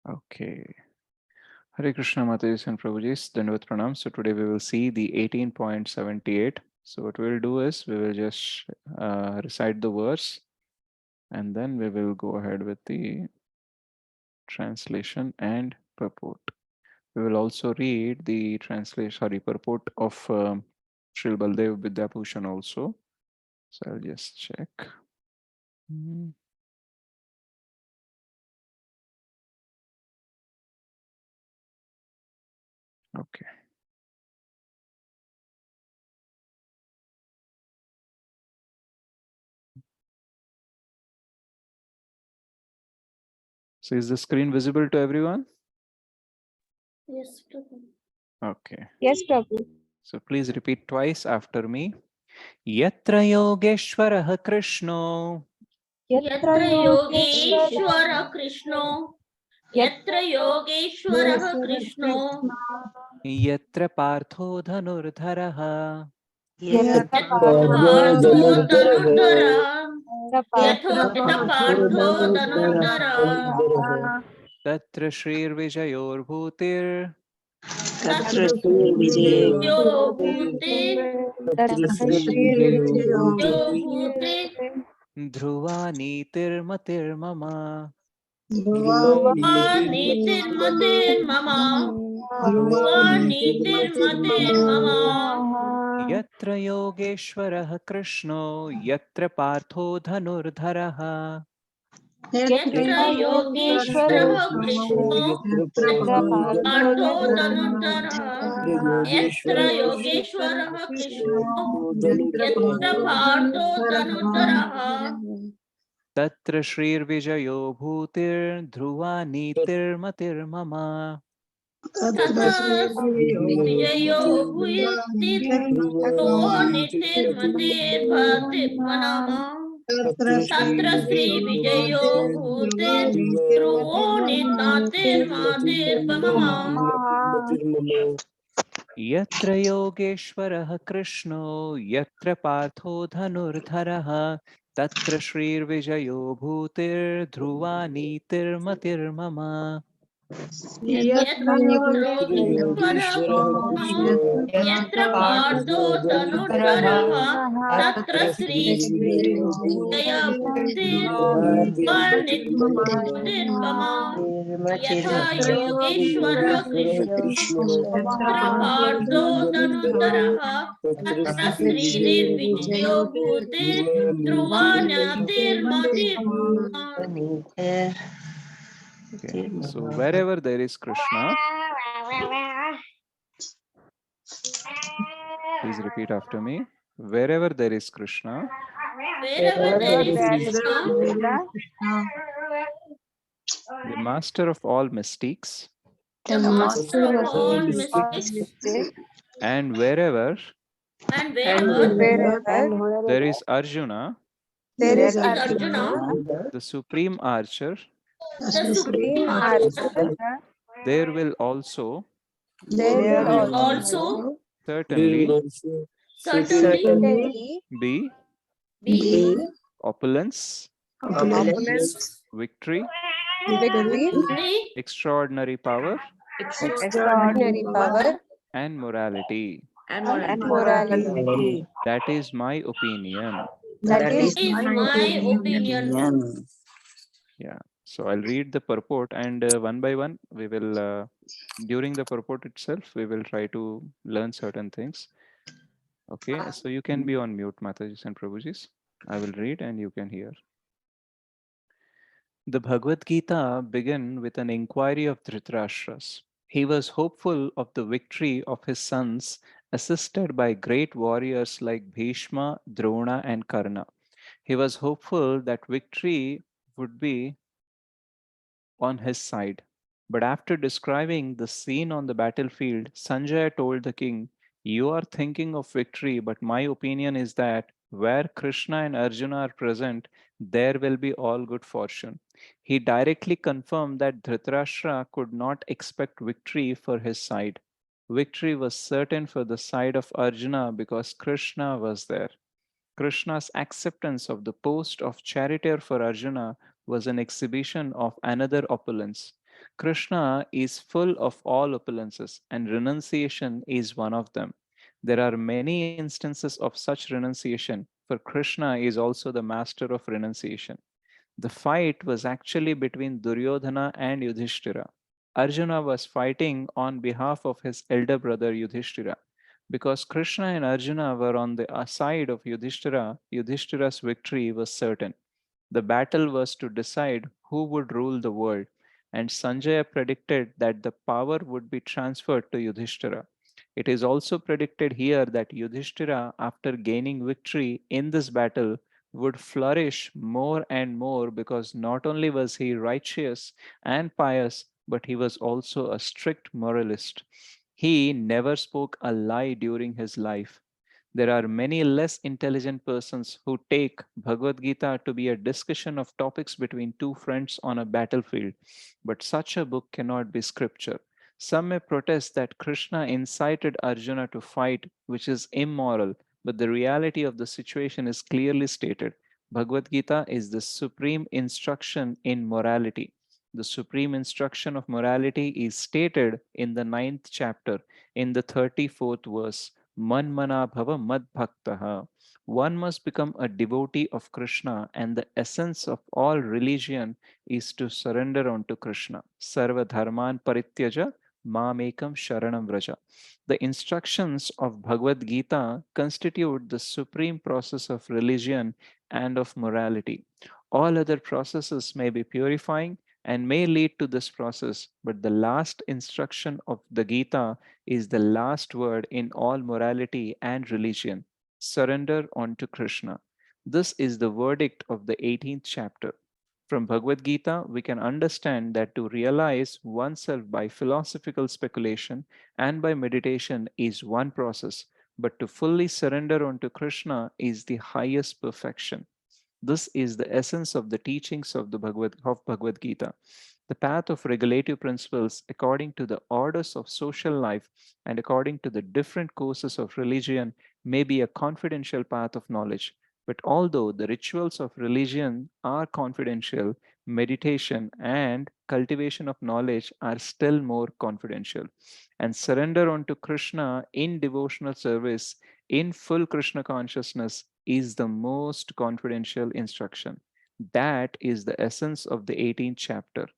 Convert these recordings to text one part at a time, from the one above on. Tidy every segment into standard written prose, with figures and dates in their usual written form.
Okay. Hare Krishna Mataji and Prabhujis, Dandavat Pranam. So today we will see the 18.78. So what we'll do is we will just recite the verse and then we will go ahead with the translation and purport. We will also read the purport of Srila Baldev Vidyabhushan also. So I'll just check. Hmm. Okay. So is the screen visible to everyone? Yes, Prabhu. Okay. Yes, Prabhu. So please repeat twice after me. Yatra Yogeshwarah Krishno Yatra Yogeshwara Krishno. Yatra Yogeshwara Krishno. Yatra Partho Dhanurdharaha Yatra Partho Dhanurdhara. Yatra Partho Dhanurdhara. Tatra Shrir Vijayor Bhutir Tatra Yo Bhute. Yo Bhute. Dhruva Nitir Matir Mama Dhruva Nitir Matir Mama. Dhruva Nitir Matir Mama. Yatra Yogeshwarah Krishno Yatra Partho Dhanurdharaha Yatra Yogeshwara Krishno. Partho Dhanurdhara. Yatra Yogeshwara Krishno. Yatra Partho Dhanurdhara. Tatra Shrir Vijayo Bhutir Dhruva Nitir Matir Mama Tata Vijayo Bhutir. Dhruvo Nitir Matir Bhatir Manama. Tatra Sri Vijayo Bhutir. Dhruvo Nitir Matir Pamama. Yatra Yogeshwarah Krishno Yatra Partho Dhanurdharaha Tatra Shrir Vijayo Bhutir Dhruva Nitir Matir Mama Yatra Partho Dhanurdharaha. Tatra Sri Jaya Bhutir. Pama. Yatha Yogeshwara Krishna. Yatra Partho Dhanurdharaha. Tatra Sri Vijayo Bhutir. Dhruva Natir Matir. Okay. So wherever there is Krishna, please repeat after me. Wherever there is Krishna, Wherever there is Krishna, the master of all mystics, the master of all mystics, and wherever and wherever there is Arjuna, There is Arjuna, the supreme archer, the supreme Arjuna. archer, there will also There will will also certainly certainly be be opulence, opulence, victory, victory, extraordinary power, extraordinary power, and morality. and morality. That is my opinion. That is my opinion. Yeah. So I'll read the purport and one by one, we will, during the purport itself, we will try to learn certain things. Okay. So you can be on mute, Matajis and Prabhujis. I will read and you can hear. The Bhagavad Gita began with an inquiry of Dhritarashtra's. He was hopeful of the victory of his sons, assisted by great warriors like Bhishma, Drona, and Karna. He was hopeful that victory would be on his side. But after describing the scene on the battlefield, Sanjaya told the king, "You are thinking of victory, but my opinion is that where Krishna and Arjuna are present, there will be all good fortune." He directly confirmed that Dhritarashtra could not expect victory for his side. Victory was certain for the side of Arjuna because Krishna was there. Krishna's acceptance of the post of charioteer for Arjuna was an exhibition of another opulence. Krishna is full of all opulences, and renunciation is one of them. There are many instances of such renunciation, for Krishna is also the master of renunciation. The fight was actually between Duryodhana and Yudhishthira. Arjuna was fighting on behalf of his elder brother Yudhishthira. Because Krishna and Arjuna were on the side of Yudhishthira, Yudhishthira's victory was certain. The battle was to decide who would rule the world, and Sanjaya predicted that the power would be transferred to Yudhishthira. It is also predicted here that Yudhishthira, after gaining victory in this battle, would flourish more and more because not only was he righteous and pious, but he was also a strict moralist. He never spoke a lie during his life. There are many less intelligent persons who take Bhagavad Gita to be a discussion of topics between two friends on a battlefield, but such a book cannot be scripture. Some may protest that Krishna incited Arjuna to fight, which is immoral, but the reality of the situation is clearly stated. Bhagavad Gita is the supreme instruction in morality. The supreme instruction of morality is stated in the ninth chapter, in the 34th verse. Manmana bhava mad bhaktaha. One must become a devotee of Krishna, and the essence of all religion is to surrender unto Krishna. Sarva dharman parityaja mamekam sharanam vraja. The instructions of Bhagavad Gita constitute the supreme process of religion and of morality. All other processes may be purifying and may lead to this process, but the last instruction of the Gita is the last word in all morality and religion. Surrender unto Krishna. This is the verdict of the 18th chapter. From Bhagavad Gita, we can understand that to realize oneself by philosophical speculation and by meditation is one process, but to fully surrender unto Krishna is the highest perfection. This is the essence of the teachings of Bhagavad Gita. The path of regulative principles according to the orders of social life and according to the different courses of religion may be a confidential path of knowledge. But although the rituals of religion are confidential, meditation and cultivation of knowledge are still more confidential. And surrender unto Krishna in devotional service, in full Krishna consciousness, is the most confidential instruction. That is the essence of the 18th chapter.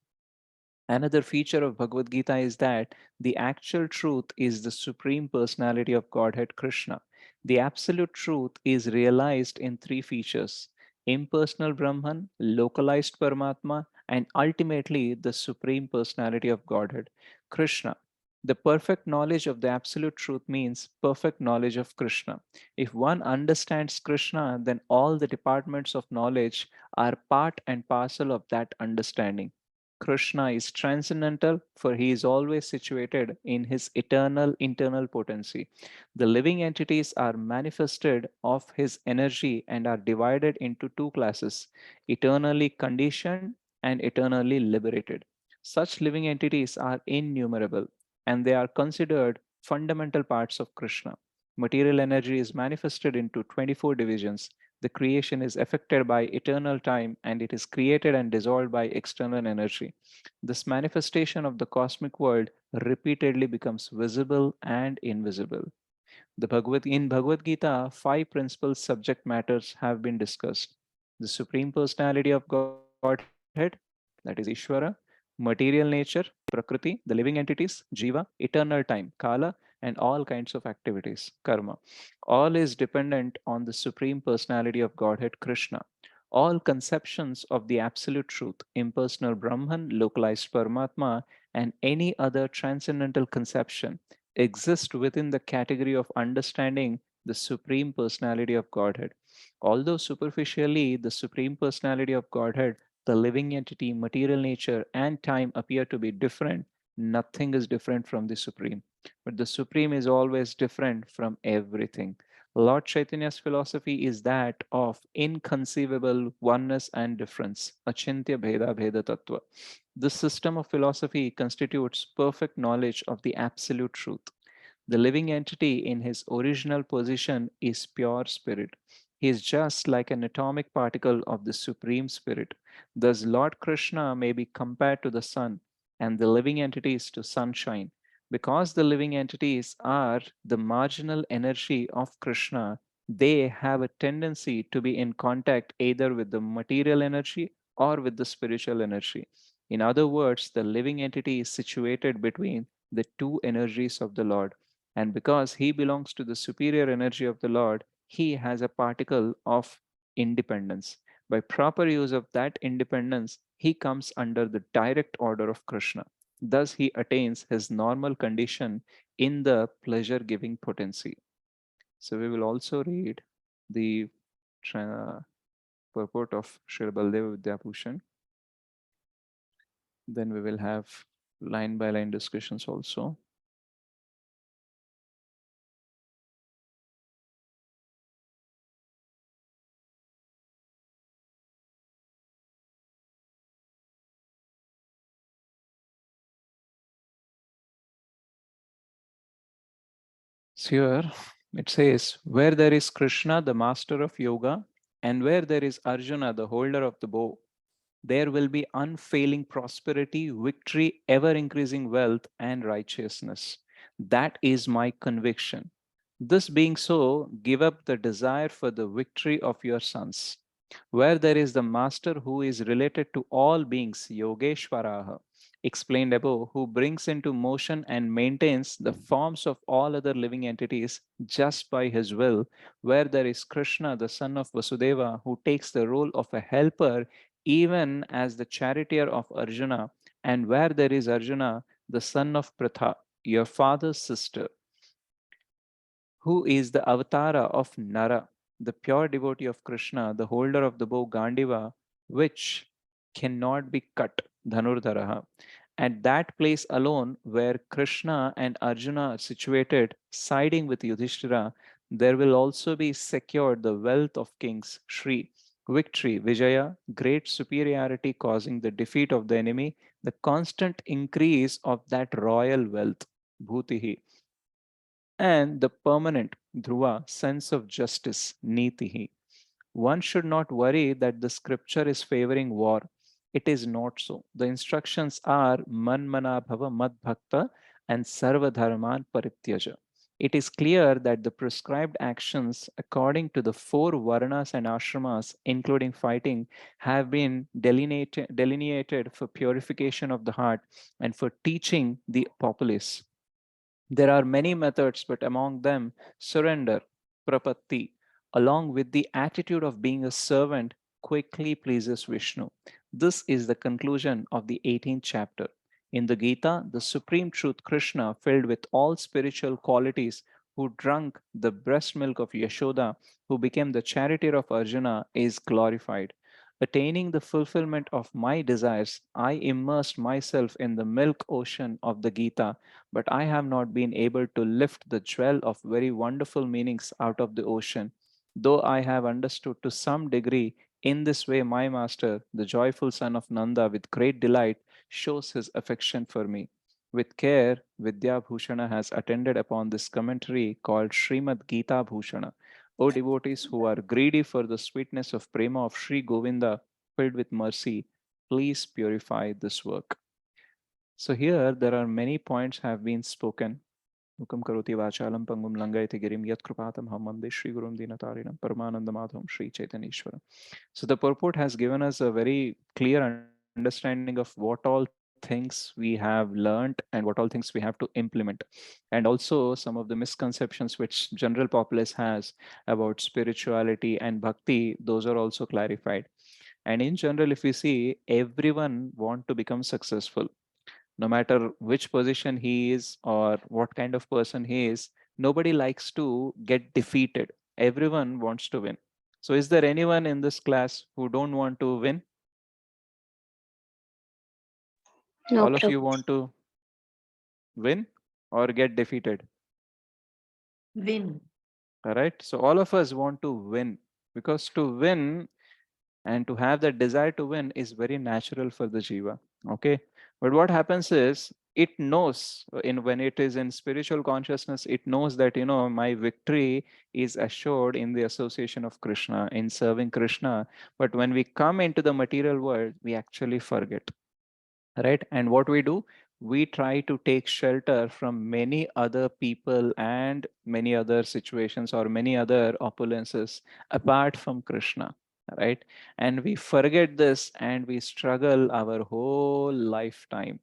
Another feature of Bhagavad Gita is that the actual truth is the Supreme Personality of Godhead Krishna. The absolute truth is realized in three features: impersonal Brahman, localized Paramatma, and ultimately the Supreme Personality of Godhead Krishna. The perfect knowledge of the absolute truth means perfect knowledge of Krishna. If one understands Krishna, then all the departments of knowledge are part and parcel of that understanding. Krishna is transcendental, for he is always situated in his eternal internal potency. The living entities are manifested of his energy and are divided into two classes: eternally conditioned and eternally liberated. Such living entities are innumerable, and they are considered fundamental parts of Krishna. Material energy is manifested into 24 divisions. The creation is affected by eternal time, and it is created and dissolved by external energy. This manifestation of the cosmic world repeatedly becomes visible and invisible. In Bhagavad Gita, five principal subject matters have been discussed: the Supreme Personality of Godhead, that is Ishvara; material nature, Prakriti, the living entities, Jiva; eternal time, Kala; and all kinds of activities, Karma. All is dependent on the Supreme Personality of Godhead, Krishna. All conceptions of the Absolute Truth, impersonal Brahman, localized Paramatma, and any other transcendental conception exist within the category of understanding the Supreme Personality of Godhead. Although superficially the Supreme Personality of Godhead, the living entity, material nature, and time appear to be different, nothing is different from the Supreme. But the Supreme is always different from everything. Lord Chaitanya's philosophy is that of inconceivable oneness and difference, achintya bheda bheda tattva. This system of philosophy constitutes perfect knowledge of the absolute truth. The living entity in his original position is pure spirit. He is just like an atomic particle of the Supreme Spirit. Thus, Lord Krishna may be compared to the sun. and the living entities to sunshine. Because the living entities are the marginal energy of Krishna, they have a tendency to be in contact either with the material energy or with the spiritual energy. In other words, the living entity is situated between the two energies of the Lord. And because he belongs to the superior energy of the Lord, he has a particle of independence. By proper use of that independence, he comes under the direct order of Krishna. Thus, he attains his normal condition in the pleasure giving potency. So, we will also read the purport of Sri Baldev Vidyabhushan. Then, we will have line by line discussions also. So here it says, where there is Krishna, the master of yoga, and where there is Arjuna, the holder of the bow, there will be unfailing prosperity, victory, ever increasing wealth, and righteousness. That is my conviction. This being so, give up the desire for the victory of your sons. Where there is the master who is related to all beings, Yogeshwaraha, explained above, who brings into motion and maintains the forms of all other living entities just by his will, where there is Krishna, the son of Vasudeva, who takes the role of a helper even as the charioteer of Arjuna, and where there is Arjuna, the son of Pratha, your father's sister, who is the avatara of Nara, the pure devotee of Krishna, the holder of the bow Gandiva, which cannot be cut, Dhanurdharaha. At that place alone, where Krishna and Arjuna are situated, siding with Yudhishthira, there will also be secured the wealth of kings, Shri, victory, Vijaya, great superiority causing the defeat of the enemy, the constant increase of that royal wealth, Bhutihi, and the permanent dhruva sense of justice, nitihi. One should not worry that the scripture is favoring war. It is not so. The instructions are manmana bhava mad bhakta and sarva dharman parityaja. It is clear that the prescribed actions according to the four varnas and ashramas, including fighting, have been delineated for purification of the heart and for teaching the populace. There are many methods, but among them, surrender, prapatti, along with the attitude of being a servant, quickly pleases Vishnu. This is the conclusion of the 18th chapter. In the Gita, the supreme truth Krishna, filled with all spiritual qualities, who drank the breast milk of Yashoda, who became the charioteer of Arjuna, is glorified. Attaining the fulfillment of my desires, I immersed myself in the milk ocean of the Gita, but I have not been able to lift the jewel of very wonderful meanings out of the ocean. Though I have understood to some degree, in this way my master, the joyful son of Nanda, with great delight, shows his affection for me. With care, Vidya Bhushana has attended upon this commentary called Srimad Gita Bhushana. O devotees who are greedy for the sweetness of prema of Sri Govinda, filled with mercy, please purify this work. So here there are many points have been spoken. Mukam karoti vachalam pangum langayati girim yat kripatam hamande Shri Gurum Dinatarinam Paramananda Madham Shri Chaitanishwaram. So the purport has given us a very clear understanding of what all things we have learned and what all things we have to implement. And also some of the misconceptions which general populace has about spirituality and bhakti, those are also clarified. And in general, if we see, everyone want to become successful no matter which position he is or what kind of person he is. Nobody likes to get defeated. Everyone wants to win. So is there anyone in this class who don't want to win? No All of you problem. want to win or get defeated? Win. All right. So all of us want to win, because to win and to have that desire to win is very natural for the jiva. Okay, but what happens is it knows in when it is in spiritual consciousness, it knows that my victory is assured in the association of Krishna, in serving Krishna. But when we come into the material world, we actually forget. right? And what we do, we try to take shelter from many other people and many other situations or many other opulences apart from Krishna, right? And we forget this and we struggle our whole lifetime,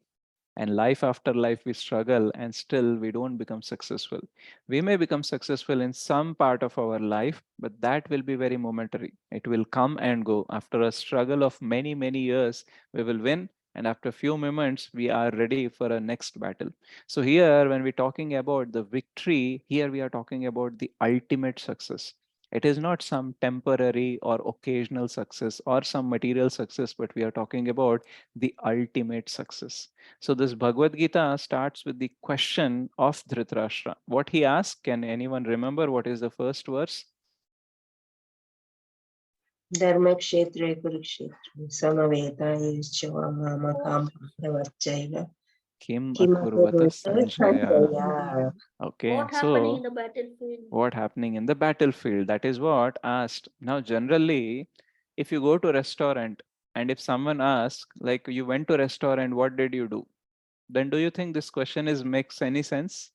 and life after life we struggle and still we don't become successful. We may become successful in some part of our life, but that will be very momentary. It will come and go. After a struggle of many many years, we will win, and after a few moments we are ready for a next battle. So here when we're talking about the victory, here we are talking about the ultimate success. It is not some temporary or occasional success or some material success, but we are talking about the ultimate success. So this Bhagavad Gita starts with the question of Dhritarashtra. What he asked, can anyone remember what is the first verse? धर्मक्षेत्रे कुरुक्षेत्रे समवेतायुश्च मामकां प्रवर्चैव Kim akurvata किमकुरुत sanjaya. Sanjay. Okay, What happening in so the battlefield? what happening in the battlefield? That is what asked. Now, generally, if you go to restaurant and if someone asks, like you went to restaurant, what did you do? Then do you think this question is makes any sense?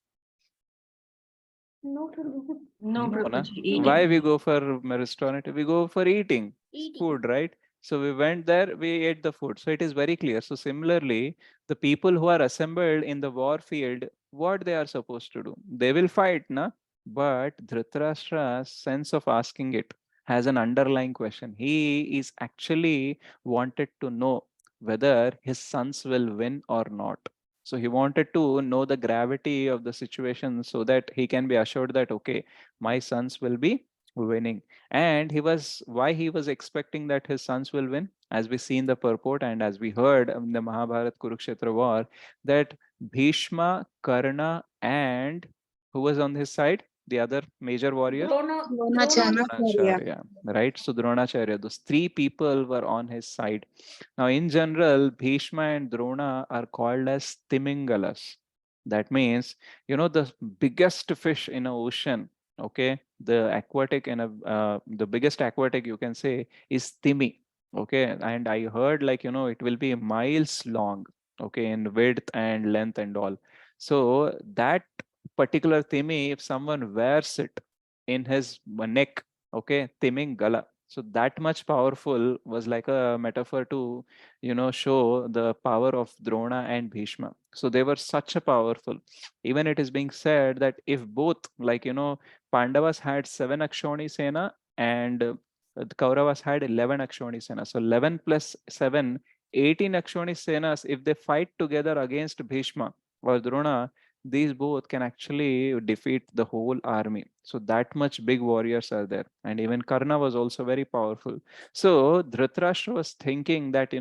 No, Prabhu. No, No, na? Prabhuji, Why we eating. go for a restaurant? We go for eating Eating. food, right? So we went there, we ate the food. So it is very clear. So similarly, the people who are assembled in the war field, what they are supposed to do? They will fight, na? But Dhritarashtra's sense of asking it has an underlying question. He is actually wanted to know whether his sons will win or not. So he wanted to know the gravity of the situation so that he can be assured that, okay, my sons will be winning. And why he was expecting that his sons will win, as we see in the purport and as we heard in the Mahabharat Kurukshetra war, that Bhishma, Karna, and who was on his side? The other major warrior? Drona. Dronacharya, right? So Dronacharya, those three people were on his side. Now, in general, Bhishma and Drona are called as Timingalas. That means, the biggest fish in an ocean, okay? The biggest aquatic you can say is Timi, okay? And I heard like, it will be miles long, okay, in width and length and all. So that particular Timi, if someone wears it in his neck, okay, Timing Gala. So that much powerful was like a metaphor to, show the power of Drona and Bhishma. So they were such a powerful. Even it is being said that if both, like, Pandavas had 7 Akshoni Sena and the Kauravas had 11 Akshoni Sena. So 11 plus 7, 18 Akshoni Senas, if they fight together against Bhishma or Drona, these both can actually defeat the whole army. So that much big warriors are there. And even Karna was also very powerful. So Dhritarashtra was thinking that,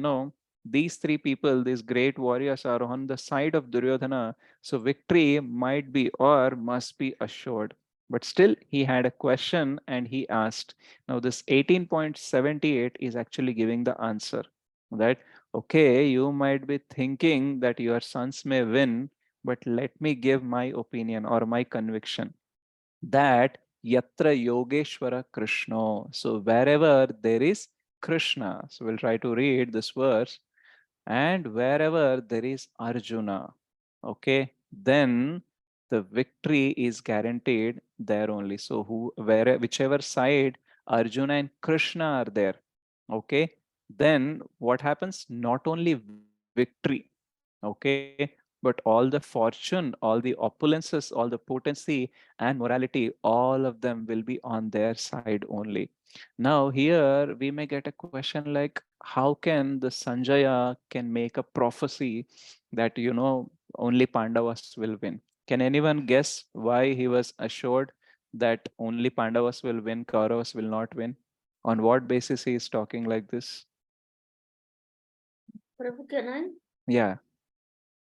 these three people, these great warriors are on the side of Duryodhana. So victory might be or must be assured. But still, he had a question and he asked. Now, this 18.78 is actually giving the answer that, okay, you might be thinking that your sons may win, but let me give my opinion or my conviction that yatra yogeshwara Krishna. So wherever there is Krishna, so we'll try to read this verse, and wherever there is Arjuna, okay, then the victory is guaranteed there only. So whichever side Arjuna and Krishna are there, okay, then what happens? Not only victory, okay, but all the fortune, all the opulences, all the potency and morality, all of them will be on their side only. Now here we may get a question like, how can the Sanjaya can make a prophecy that, only Pandavas will win? Can anyone guess why he was assured that only Pandavas will win, Kauravas will not win? On what basis he is talking like this? Prabhu, can I? Yeah.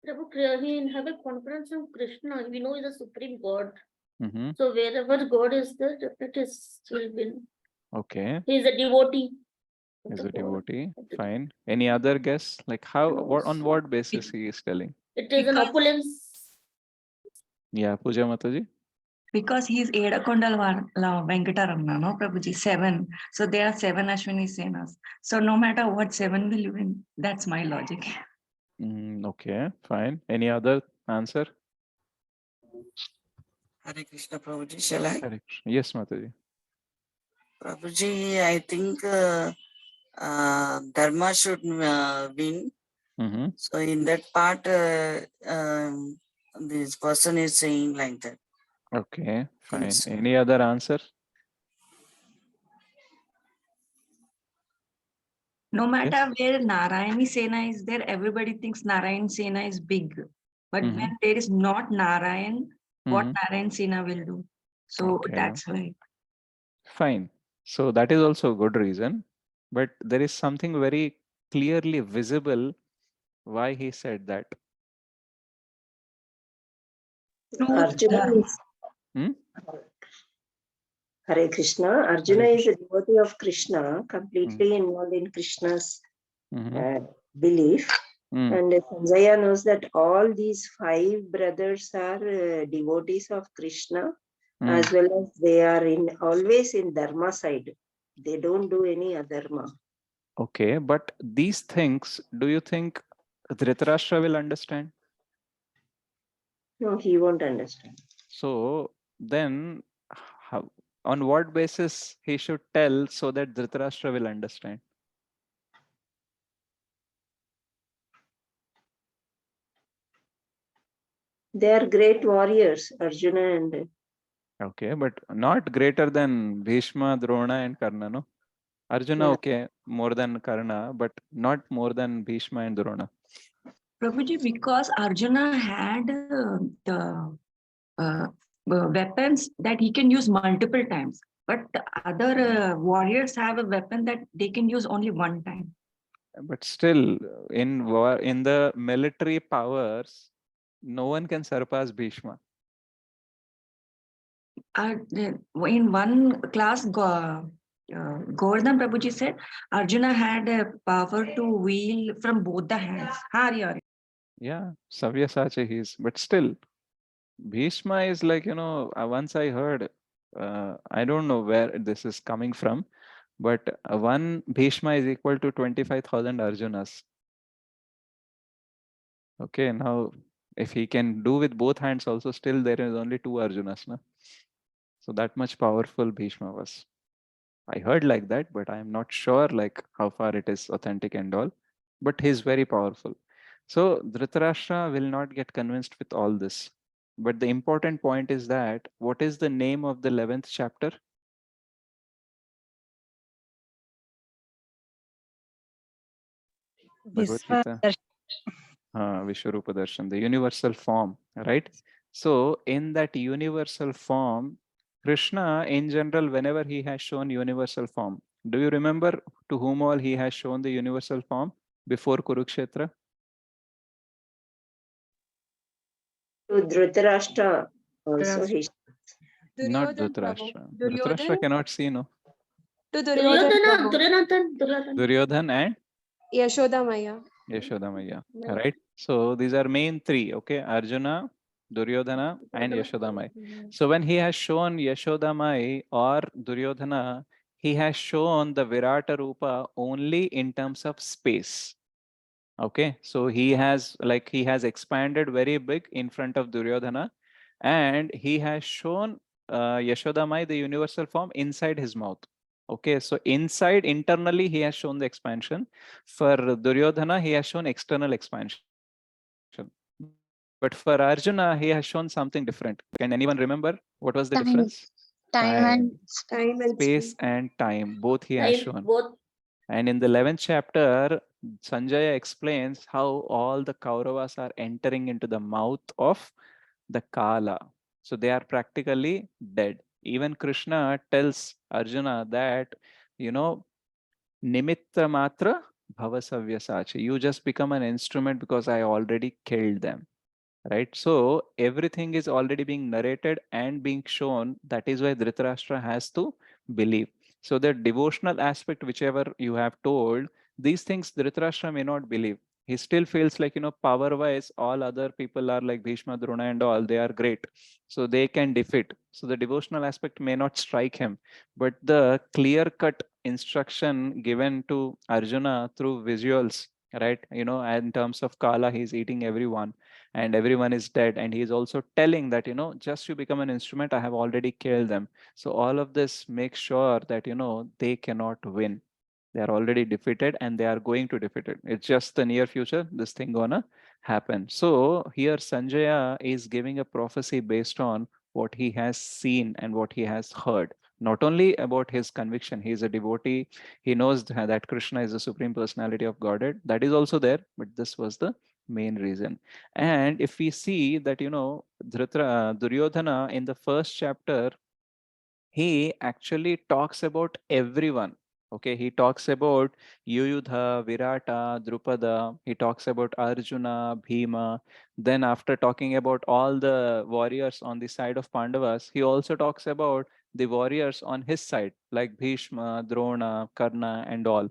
Prabhu, he have a confidence in Krishna. We know he's the supreme God. Mm-hmm. So wherever God is there, definitely he'll win. Okay. He is a devotee. Is a devotee. Fine. Any other guess? Like on what basis he is telling? It is an opulence. Yeah, Puja Mataji. Because he is Edakondal Venkataramana, no, Prabhuji, 7. So there are 7 Ashwini Senas. So no matter what, 7 will win. That's my logic. Okay, fine. Any other answer? Hare Krishna Prabhuji, shall I? Hare Krishna. Yes, Mataji. Prabhuji, I think Dharma should win. Mm-hmm. So in that part, this person is saying like that. Okay, fine. Things. Any other answer? No matter Yes. where Narayani Sena is there, everybody thinks Narayan Sena is big. But Mhm. when there is not Narayan, what Mhm. Narayan Sena will do? So Okay. that's why. Fine. So that is also a good reason. But there is something very clearly visible why he said that. Arjuna is Hmm? Hare Krishna. Arjuna Hare is a devotee of Krishna, completely involved in Krishna's Mhm. belief. Mm. And Sanjaya knows that all these 5 brothers are devotees of Krishna, Mm. as well as they are always in Dharma side. They don't do any adharma. Okay, but these things, do you think Dhritarashtra will understand? No, he won't understand. So then, how, on what basis he should tell so that Dhritarashtra will understand? They are great warriors, Arjuna and Okay, but not greater than Bhishma, Drona, and Karna, no? Arjuna, yeah. okay, more than Karna, but not more than Bhishma and Drona. Prabhuji, because Arjuna had the weapons that he can use multiple times, but the other warriors have a weapon that they can use only one time. But still, in war, in the military powers, no one can surpass Bhishma. In one class, Govardhan Prabhuji said Arjuna had a power to wield from both the hands. Hari. Yeah, Sabyasachi he is, but still, Bhishma is like, once I heard, I don't know where this is coming from, but one Bhishma is equal to 25,000 Arjunas. Okay, now if he can do with both hands also, still there is only 2 Arjunas. Na? So that much powerful Bhishma was. I heard like that, but I am not sure like how far it is authentic and all. But he's very powerful. So Dhritarashtra will not get convinced with all this. But the important point is that what is the name of the 11th chapter? Bhagavad Gita. Vishwarupa Darshan, the universal form, right? So in that universal form, Krishna in general, whenever he has shown universal form, do you remember to whom all he has shown the universal form before Kurukshetra? To Dhritarashtra also he Not Duryodhan Prabhu. Dhritarashtra. Duryodhan Dhritarashtra cannot see, no? to Duryodhan Duryodhana, Prabhu. Duryodhan. Duryodhan and Yashoda Maya. Yashodamaya, Right. right? So these are main 3, okay? Arjuna, Duryodhana and Yashodamai. So when he has shown Yashodamai or Duryodhana, he has shown the Virata Rupa only in terms of space. Okay, so he has expanded very big in front of Duryodhana, and he has shown Yashodamai the universal form inside his mouth. Okay, so inside internally he has shown the expansion. For Duryodhana, he has shown external expansion. But for Arjuna, he has shown something different. Can anyone remember what was the Time, difference? time and Time and Space space. and time, both he has Time, shown. both. And in the 11th chapter, Sanjaya explains how all the Kauravas are entering into the mouth of the Kala. So they are practically dead. Even Krishna tells Arjuna that, Nimitta Matra Bhavasavyasachi. You just become an instrument because I already killed them. Right? So everything is already being narrated and being shown. That is why Dhritarashtra has to believe. So the devotional aspect, whichever you have told, these things Dhritarashtra may not believe. He still feels like, power wise, all other people are like Bhishma, Drona, and all, they are great. So they can defeat. So the devotional aspect may not strike him. But the clear cut instruction given to Arjuna through visuals right? In terms of Kala, he's eating everyone and everyone is dead. And he's also telling that, just you become an instrument, I have already killed them. So all of this makes sure that, they cannot win. They are already defeated and they are going to defeat it. It's just the near future, this thing gonna happen. So here Sanjaya is giving a prophecy based on what he has seen and what he has heard. Not only about his conviction, he is a devotee, he knows that Krishna is the supreme personality of Godhead. That is also there, but this was the main reason. And if we see that, Duryodhana in the first chapter, he actually talks about everyone. Okay, he talks about Yuyudha, Virata, Drupada, he talks about Arjuna, Bhima. Then, after talking about all the warriors on the side of Pandavas, he also talks about the warriors on his side, like Bhishma, Drona, Karna, and all.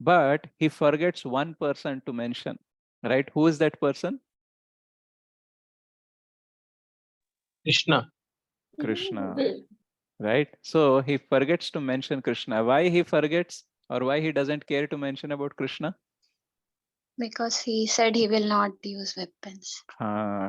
But he forgets one person to mention, right? Who is that person? Krishna. Krishna. Well, Right? So he forgets to mention Krishna. Why he forgets, or why he doesn't care to mention about Krishna? Because he said he will not use weapons.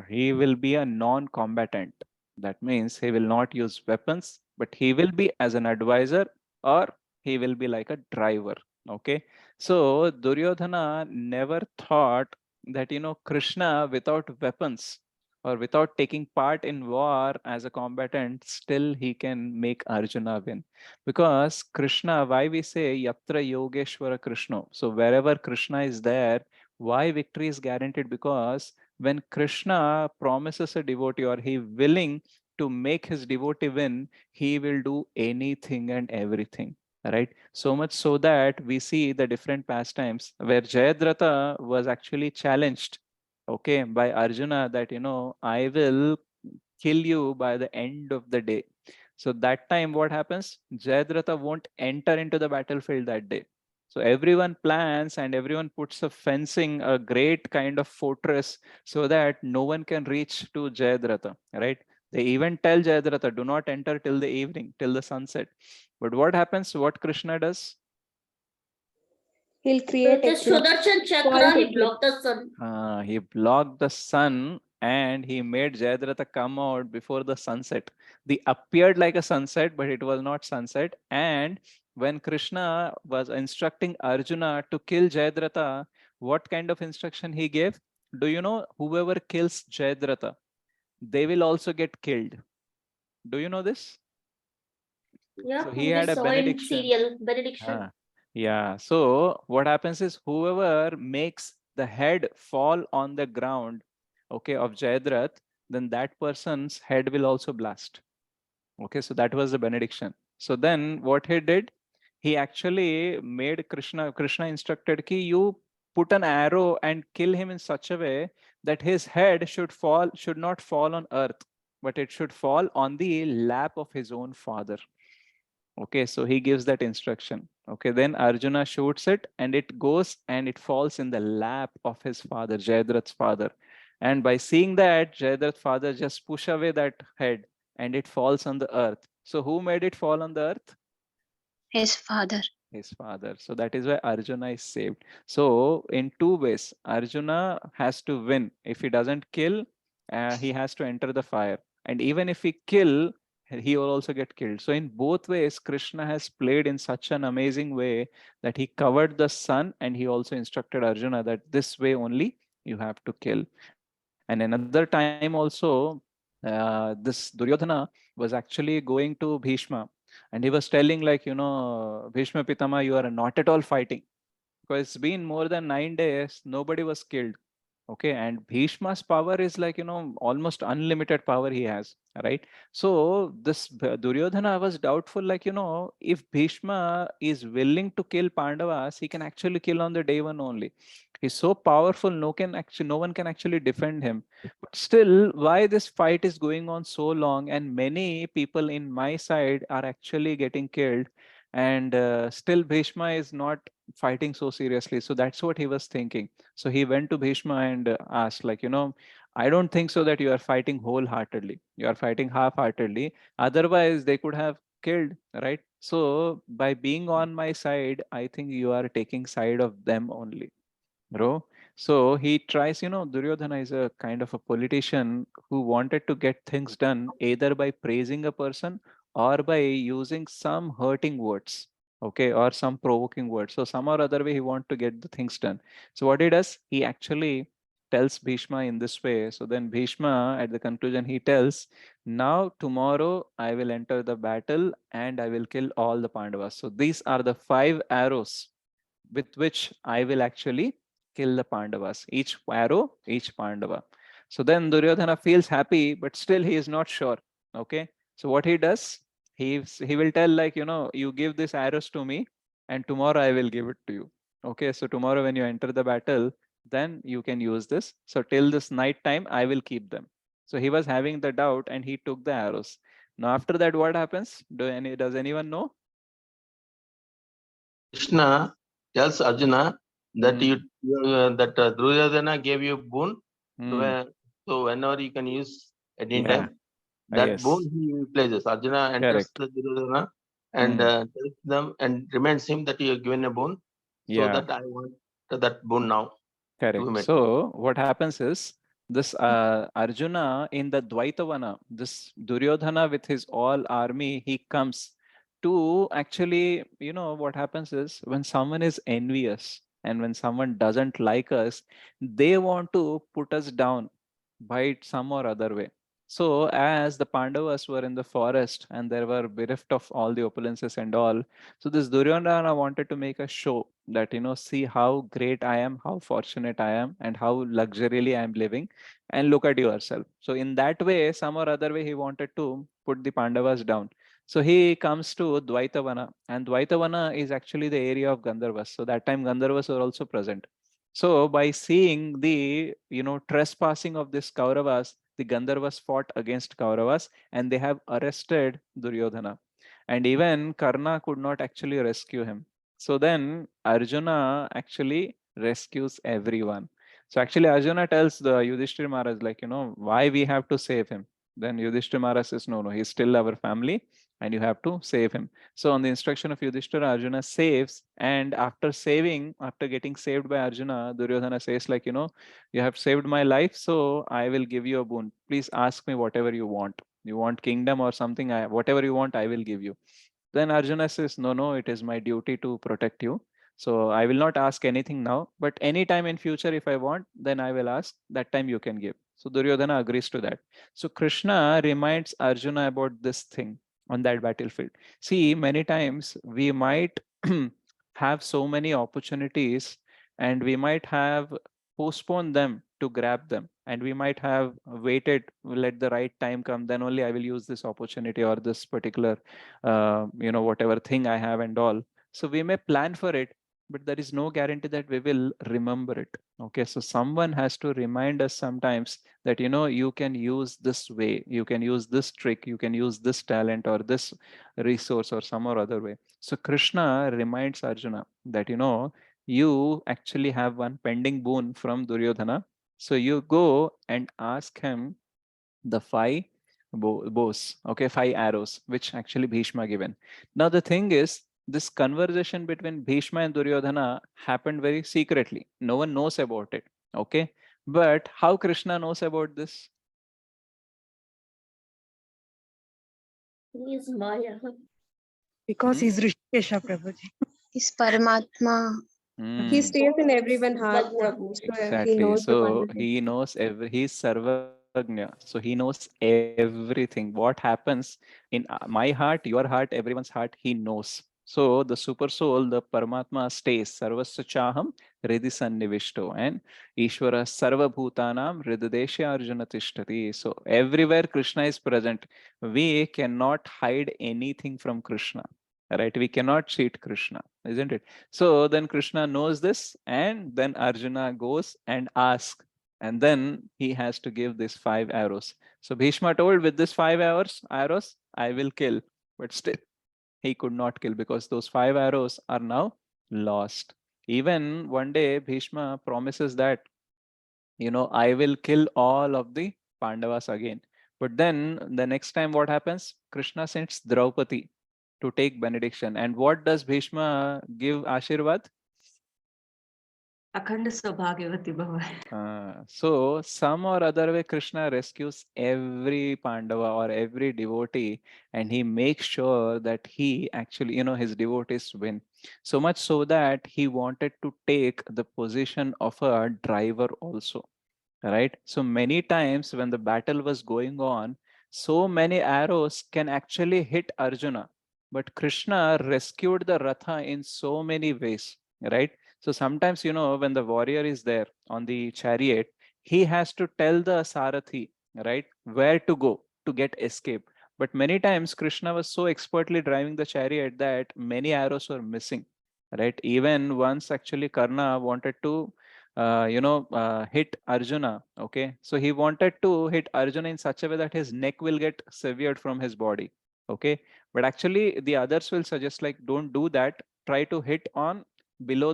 He will be a non-combatant. That means he will not use weapons, but he will be as an advisor, or he will be like a driver. Okay. So Duryodhana never thought that, Krishna without weapons or without taking part in war as a combatant, still he can make Arjuna win. Because Krishna, why we say Yatra Yogeshwara Krishna. So wherever Krishna is there, why victory is guaranteed? Because when Krishna promises a devotee, or he willing to make his devotee win, he will do anything and everything. Right? So much so that we see the different pastimes where Jayadratha was actually challenged, okay, by Arjuna, that, I will kill you by the end of the day. So that time what happens? Jayadratha won't enter into the battlefield that day. So everyone plans and everyone puts a fencing, a great kind of fortress, so that no one can reach to Jayadratha, right? They even tell Jayadratha, do not enter till the evening, till the sunset. But what happens? What Krishna does? He'll with create a his Sudarshan point Chakra, he blocked the sun. He blocked the sun and he made Jayadratha come out before the sunset. They appeared like a sunset, but it was not sunset. And when Krishna was instructing Arjuna to kill Jayadratha, what kind of instruction he gave? Do you know, whoever kills Jayadratha, they will also get killed. Do you know this? Yeah, So he we had a saw in benediction. serial benediction. Yeah. So what happens is, whoever makes the head fall on the ground, okay, of Jayadrath, then that person's head will also blast. Okay, so that was the benediction. So then what he did, he actually made Krishna instructed ki, you put an arrow and kill him in such a way that his head should not fall on earth, but it should fall on the lap of his own father. Okay, so he gives that instruction. Okay, then Arjuna shoots it and it goes and it falls in the lap of his father, Jayadrath's father. And by seeing that, Jayadrath's father just push away that head and it falls on the earth. So who made it fall on the earth? His father. His father. So that is why Arjuna is saved. So in two ways, Arjuna has to win. If he doesn't kill, he has to enter the fire. And even if he kill, he will also get killed. So in both ways, Krishna has played in such an amazing way that he covered the sun and he also instructed Arjuna that this way only you have to kill. And another time also, this Duryodhana was actually going to Bhishma and he was telling, like, Bhishma Pitama, you are not at all fighting, because it's been more than 9 days, nobody was killed. Okay, and Bhishma's power is like, almost unlimited power he has, right? So this Duryodhana was doubtful, like, if Bhishma is willing to kill Pandavas, he can actually kill on the day one only. He's so powerful, no one can actually defend him. But still, why this fight is going on so long and many people in my side are actually getting killed, and still Bhishma is not fighting so seriously. So that's what he was thinking. So he went to Bhishma and asked, like, I don't think so that you are fighting wholeheartedly. You are fighting half-heartedly. Otherwise, they could have killed, right? So by being on my side, I think you are taking side of them only. bro. So he tries, Duryodhana is a kind of a politician who wanted to get things done either by praising a person or by using some hurting words, okay, or some provoking words. So some or other way he want to get the things done. So what he does, he actually tells Bhishma in this way. So then Bhishma, at the conclusion, he tells, now tomorrow I will enter the battle and I will kill all the Pandavas. So these are the 5 arrows with which I will actually kill the Pandavas. Each arrow, each Pandava. So then Duryodhana feels happy, but still he is not sure. Okay. So what he does, he will tell, like, you give these arrows to me, and tomorrow I will give it to you. Okay. So tomorrow when you enter the battle, then you can use this. So till this night time, I will keep them. So he was having the doubt and he took the arrows. Now after that, what happens? Does anyone know? Krishna tells Arjuna that Hmm. Duryodhana gave you boon. So, Hmm. so whenever you can use at any Yeah. time, that boon Yes. he places. Arjuna enters Correct. the Duryodhana and Hmm. tells them and reminds him that you have given a boon, so Yeah. that I want that boon now to be Correct. met. So what happens is this Arjuna in the Dvaitavana, this Duryodhana with his all army, he comes to actually, what happens is when someone is envious and when someone doesn't like us, they want to put us down by some or other way. So as the Pandavas were in the forest and they were bereft of all the opulences and all, so this Duryodhana wanted to make a show that, see how great I am, how fortunate I am, and how luxuriously I am living, and look at yourself. So in that way, some or other way, he wanted to put the Pandavas down. So he comes to Dvaitavana, and Dvaitavana is actually the area of Gandharvas. So that time Gandharvas were also present. So by seeing the trespassing of this Kauravas, the Gandharvas fought against Kauravas, and they have arrested Duryodhana. And even Karna could not actually rescue him. So then Arjuna actually rescues everyone. So actually Arjuna tells the Yudhishthira Maharaj, like, why we have to save him. Then Yudhishthira Maharaj says, no, he's still our family and you have to save him. So on the instruction of Yudhishthira, Arjuna saves, and after getting saved by Arjuna, Duryodhana says, like, you have saved my life, so I will give you a boon. Please ask me whatever you want. You want kingdom or something, whatever you want, I will give you. Then Arjuna says, no, no, it is my duty to protect you. So I will not ask anything now, but anytime in future, if I want, then I will ask. That time you can give. So Duryodhana agrees to that. So Krishna reminds Arjuna about this thing on that battlefield. See, many times we might have so many opportunities and we might have postponed them to grab them. And we might have waited, let the right time come, then only I will use this opportunity or this particular whatever thing I have and all. So we may plan for it, but there is no guarantee that we will remember it. Okay, so someone has to remind us sometimes that, you can use this way, you can use this trick, you can use this talent or this resource or some or other way. So Krishna reminds Arjuna that, you actually have one pending boon from Duryodhana. So you go and ask him the five bows, okay, 5 arrows, which actually Bhishma given. Now the thing is, this conversation between Bhishma and Duryodhana happened very secretly. No one knows about it, okay? But how Krishna knows about this? He is Maya. Because Hmm? he's Rishikesha Prabhuji. Is Paramatma. He Hmm. stays in everyone's heart, Bhagavad. Prabhu. So he Exactly. knows the So conversation. he knows he's Sarvagnya. So he knows everything. What happens in my heart, your heart, everyone's heart, he knows. So the super soul, the Paramatma stays. Sarvasya chaham Hridi sannivishto. And Ishvara sarva bhutanam hridadesha arjuna tishtati. So everywhere Krishna is present, we cannot hide anything from Krishna. Right? We cannot cheat Krishna, isn't it? So then Krishna knows this, and then Arjuna goes and asks, and then he has to give these 5 arrows. So Bhishma told, with this 5 arrows, I will kill. But still, he could not kill because those 5 arrows are now lost. Even one day, Bhishma promises that, I will kill all of the Pandavas again. But then the next time, what happens? Krishna sends Draupadi to take benediction. And what does Bhishma give Ashirvad? Akhanda Saubhagyavati Bhava. So some or other way Krishna rescues every Pandava or every devotee, and he makes sure that he actually, his devotees win. So much so that he wanted to take the position of a driver also, right? So many times when the battle was going on, so many arrows can actually hit Arjuna, but Krishna rescued the Ratha in so many ways, right? So sometimes, when the warrior is there on the chariot, he has to tell the Sarathi, right, where to go to get escape. But many times Krishna was so expertly driving the chariot that many arrows were missing, right? Even once actually Karna wanted to hit Arjuna. Okay. So he wanted to hit Arjuna in such a way that his neck will get severed from his body. Okay. But actually, the others will suggest, like, don't do that. Try to hit on below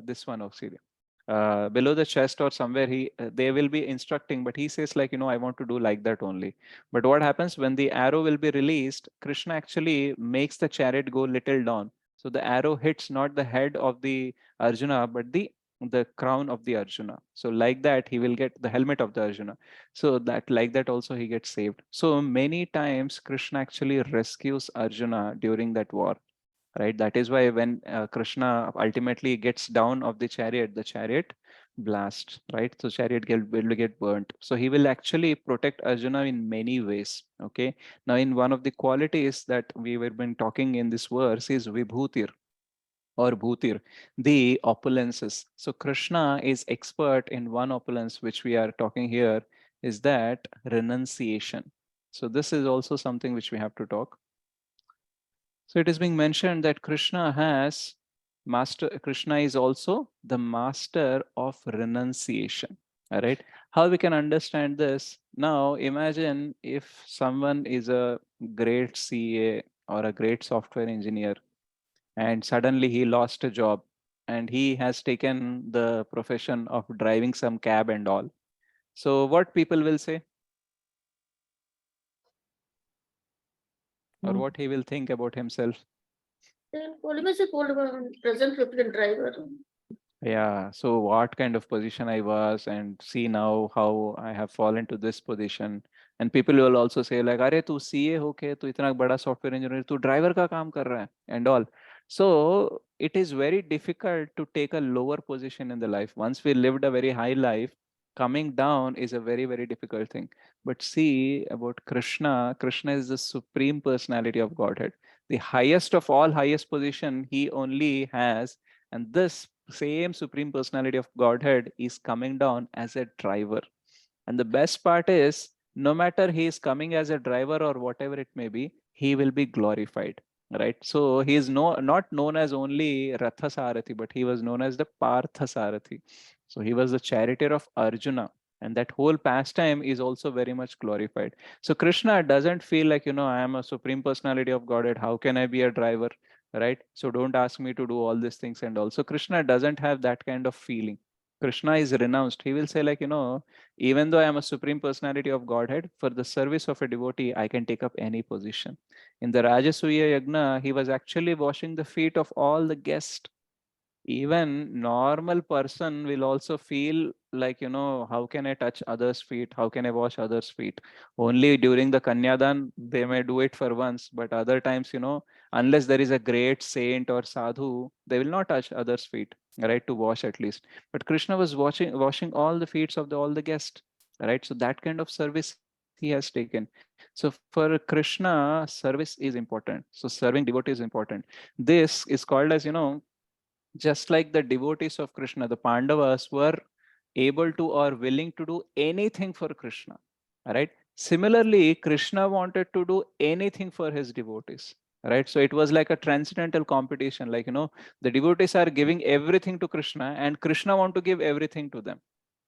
this one, actually. Below the chest or somewhere they will be instructing, but he says, like, I want to do like that only. But what happens when the arrow will be released? Krishna actually makes the chariot go little down, so the arrow hits not the head of the Arjuna, but the crown of the Arjuna. So like that, he will get the helmet of the Arjuna. So that like that also he gets saved. So many times Krishna actually rescues Arjuna during that war, right? That is why when Krishna ultimately gets down of the chariot blasts, right? So chariot will get burnt. So he will actually protect Arjuna in many ways. Okay. Now in one of the qualities that we were been talking in this verse is Vibhutir or Bhutir, the opulences. So Krishna is expert in one opulence, which we are talking here, is that renunciation. So this is also something which we have to talk. So it is being mentioned that Krishna is also the master of renunciation. All right. How we can understand this? Now imagine if someone is a great CA or a great software engineer, and suddenly he lost a job, and he has taken the profession of driving some cab and all. So what people will say, or what he will think about himself? Then Polymer is called present represent driver. Yeah, so what kind of position I was, and see now how I have fallen to this position. And people will also say like, अरे तू CA होके तू इतना बड़ा software engineer, तू driver का काम कर रहा है and all. So it is very difficult to take a lower position in the life. Once we lived a very high life, coming down is a very, very difficult thing. But see about Krishna, Krishna is the supreme personality of Godhead. The highest of all highest position he only has, and this same supreme personality of Godhead is coming down as a driver. And the best part is, no matter he is coming as a driver or whatever it may be, he will be glorified. Right. So he is not known as only Ratha Sarathi, but he was known as the Partha Sarathi. So he was the charioteer of Arjuna. And that whole pastime is also very much glorified. So Krishna doesn't feel like, I am a supreme personality of Godhead. How can I be a driver? Right. So don't ask me to do all these things and all. So Krishna doesn't have that kind of feeling. Krishna is renounced. He will say, like, even though I am a supreme personality of Godhead, for the service of a devotee, I can take up any position. In the Rajasuya Yagna, he was actually washing the feet of all the guests. Even normal person will also feel like, how can I touch others' feet? How can I wash others' feet? Only during the Kanyadan, they may do it for once, but other times, unless there is a great saint or sadhu, they will not touch others' feet, right? To wash at least. But Krishna was washing all the feet of all the guests, right? So that kind of service he has taken. So for Krishna, service is important. So serving devotee is important. This is called as, just like the devotees of Krishna, the Pandavas were able to or willing to do anything for Krishna. Right? Similarly, Krishna wanted to do anything for his devotees. Right? So it was like a transcendental competition. Like, the devotees are giving everything to Krishna, and Krishna want to give everything to them.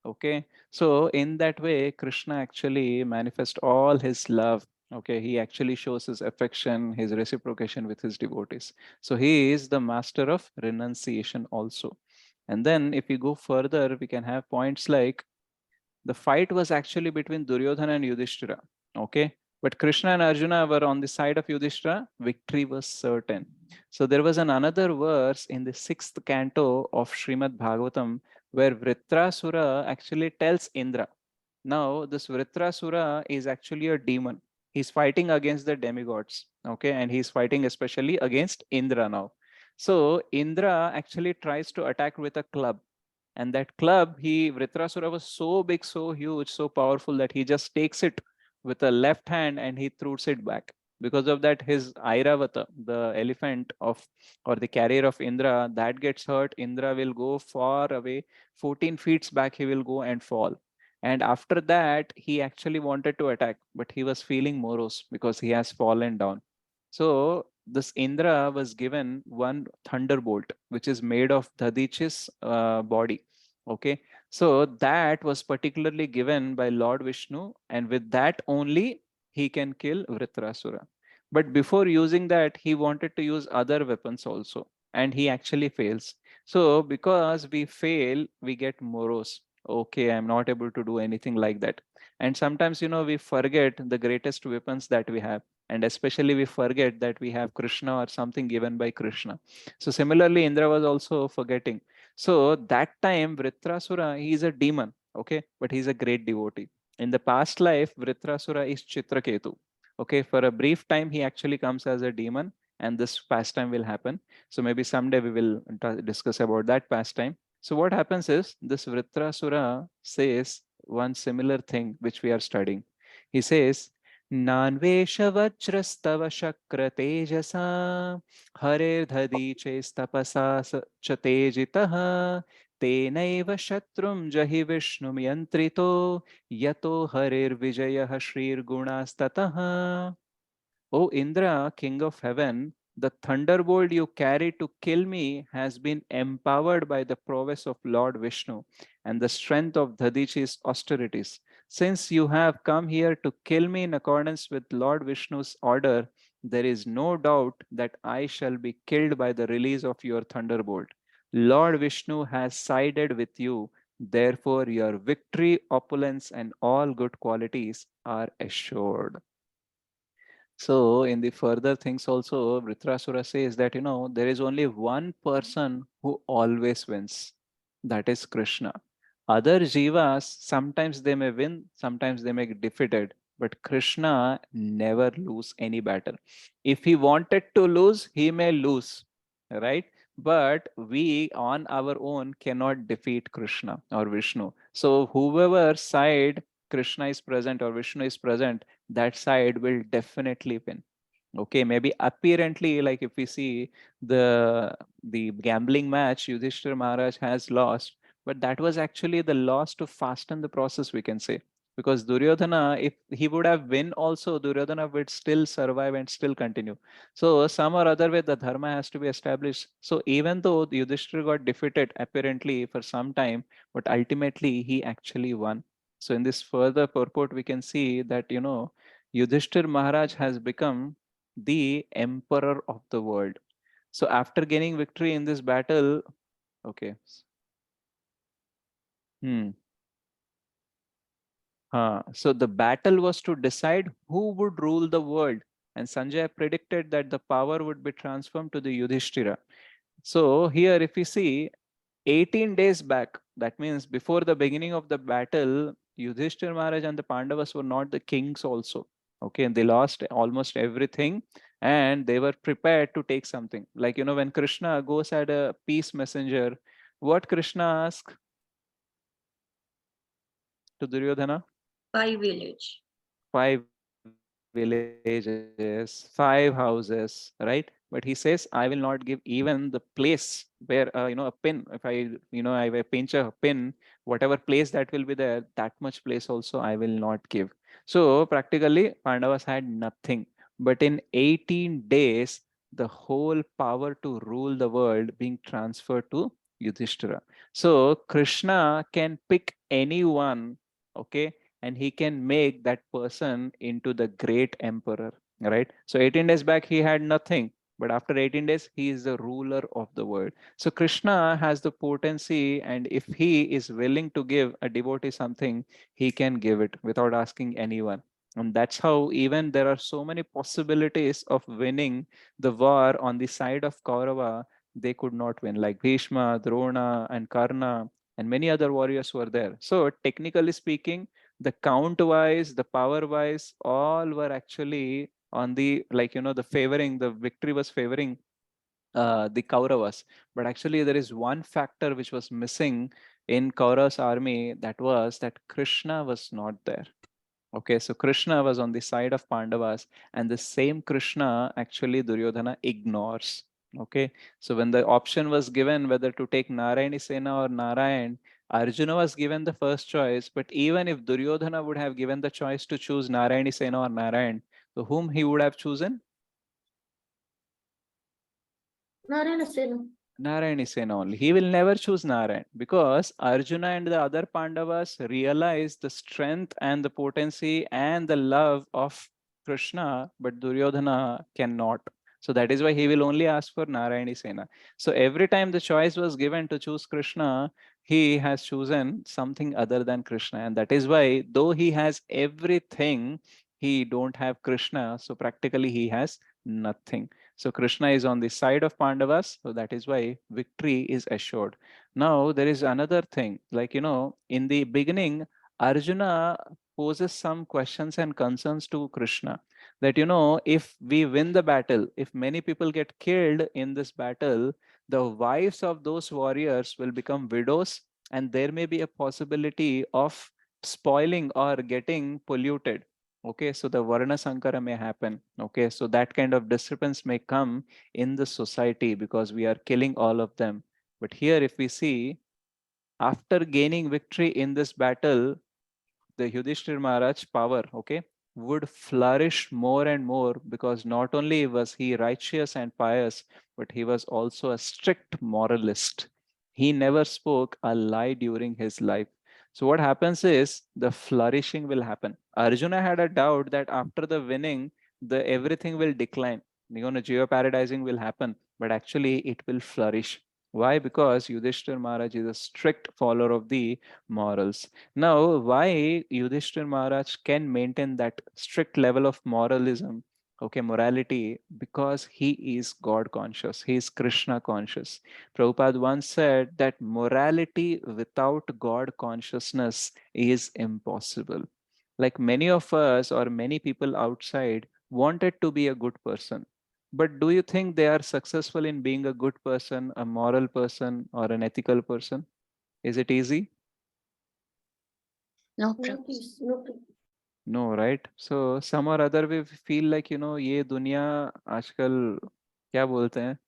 Okay. So in that way, Krishna actually manifests all his love. Okay. He actually shows his affection, his reciprocation with his devotees. So he is the master of renunciation also. And then if we go further, we can have points like the fight was actually between Duryodhana and Yudhishthira. Okay. But Krishna and Arjuna were on the side of Yudhishthira. Victory was certain. So there was another verse in the 6th canto of Srimad Bhagavatam, where Vritrasura actually tells Indra. Now, this Vritrasura is actually a demon. He's fighting against the demigods, okay, and he's fighting especially against Indra now. So Indra actually tries to attack with a club, and that club, Vritrasura was so big, so huge, so powerful that he just takes it with a left hand and he throws it back. Because of that, his Airavata, the elephant of or the carrier of Indra, that gets hurt. Indra will go far away, 14 feet back, he will go and fall. And after that, he actually wanted to attack, but he was feeling morose because he has fallen down. So this Indra was given one thunderbolt, which is made of Dadich's body. Okay, so that was particularly given by Lord Vishnu, and with that only he can kill Vritrasura. But before using that, he wanted to use other weapons also, and he actually fails. So because we fail, we get morose. Okay, I'm not able to do anything like that. And sometimes, we forget the greatest weapons that we have. And especially we forget that we have Krishna or something given by Krishna. So similarly, Indra was also forgetting. So that time, Vritrasura, he is a demon, okay, but he's a great devotee. In the past life, Vritrasura is Chitraketu. Okay, for a brief time, he actually comes as a demon, and this pastime will happen. So maybe someday we will discuss about that pastime. So what happens is this Vritrasura says one similar thing which we are studying. He says, Nanveshavajrastava shakra tejasa हरेर्धदि चेस्तपसा च तेजितः तेनैव शत्रुं जहि विष्णुं यन्त्रितो यतो हरिर्विजयः श्रीर्गुणास्ततः. O Indra, king of heaven, the thunderbolt you carry to kill me has been empowered by the prowess of Lord Vishnu and the strength of Dadichi's austerities. Since you have come here to kill me in accordance with Lord Vishnu's order, there is no doubt that I shall be killed by the release of your thunderbolt. Lord Vishnu has sided with you, therefore, your victory, opulence, and all good qualities are assured. So in the further things also, Vritrasura says that, there is only one person who always wins. That is Krishna. Other jivas, sometimes they may win, sometimes they may get defeated. But Krishna never lose any battle. If he wanted to lose, he may lose, right? But we on our own cannot defeat Krishna or Vishnu. So whoever side Krishna is present or Vishnu is present, that side will definitely win. Okay, maybe apparently, like if we see the gambling match, Yudhishthir Maharaj has lost, but that was actually the loss to fasten the process, we can say. Because Duryodhana, if he would have win also, Duryodhana would still survive and still continue. So some or other way, the dharma has to be established. So even though Yudhishthir got defeated apparently for some time, but ultimately he actually won. So in this further purport, we can see that, Yudhishthir Maharaj has become the emperor of the world. So after gaining victory in this battle, okay. Hmm. So the battle was to decide who would rule the world. And Sanjay predicted that the power would be transformed to the Yudhishthira. So here, if you see, 18 days back, that means before the beginning of the battle, Yudhishthir Maharaj and the Pandavas were not the kings also. Okay, and they lost almost everything and they were prepared to take something. Like, when Krishna goes at a peace messenger, what Krishna asks to Duryodhana? 5 village. 5 villages, 5 houses, right? But he says, I will not give even the place where, a pin, if I pinch a pin, whatever place that will be there, that much place also I will not give. So practically, Pandavas had nothing. But in 18 days, the whole power to rule the world being transferred to Yudhishthira. So Krishna can pick anyone, okay, and he can make that person into the great emperor, right? So 18 days back he had nothing, but after 18 days he is the ruler of the world. So Krishna has the potency, and if he is willing to give a devotee something, he can give it without asking anyone. And that's how even there are so many possibilities of winning the war on the side of Kaurava, they could not win, like Bhishma, Drona, and Karna. and many other warriors were there. So technically speaking, the count wise, the power wise, all were actually on the, like, the favoring, the victory was favoring the Kauravas. But actually, there is one factor which was missing in Kauravas' army, that was that Krishna was not there. Okay, so Krishna was on the side of Pandavas, and the same Krishna actually Duryodhana ignores. Okay, so when the option was given whether to take Narayani Sena or Narayan, Arjuna was given the first choice. But even if Duryodhana would have given the choice to choose Narayani Sena or Narayan, so whom he would have chosen? Narayana Sena. Narayani Sena only. He will never choose Narayan, because Arjuna and the other Pandavas realize the strength and the potency and the love of Krishna, but Duryodhana cannot. So that is why he will only ask for Narayani Sena. So every time the choice was given to choose Krishna, he has chosen something other than Krishna. And that is why, though he has everything, he don't have Krishna. So practically he has nothing. So Krishna is on the side of Pandavas, so that is why victory is assured. Now there is another thing, like, in the beginning, Arjuna poses some questions and concerns to Krishna, that, if we win the battle, if many people get killed in this battle, the wives of those warriors will become widows, and there may be a possibility of spoiling or getting polluted. Okay, so the Varna Sankara may happen. Okay, so that kind of disturbance may come in the society because we are killing all of them. But here, if we see, after gaining victory in this battle, the Yudhishthir Maharaj power, okay, would flourish more and more, because not only was he righteous and pious, but he was also a strict moralist. He never spoke a lie during his life. So what happens is the flourishing will happen. Arjuna had a doubt that after the winning, the everything will decline. Geoparadising will happen, but actually it will flourish. Why? Because Yudhishthir Maharaj is a strict follower of the morals. Now, why Yudhishthir Maharaj can maintain that strict level of moralism, okay, morality? Because he is God conscious, he is Krishna conscious. Prabhupada once said that morality without God consciousness is impossible. Like many of us or many people outside wanted to be a good person. But do you think they are successful in being a good person, a moral person, or an ethical person? Is it easy? No, No, Prabhu. please. No, please. No, right? So some or other way we feel like, ये दुनिया आजकल क्या बोलते हैं,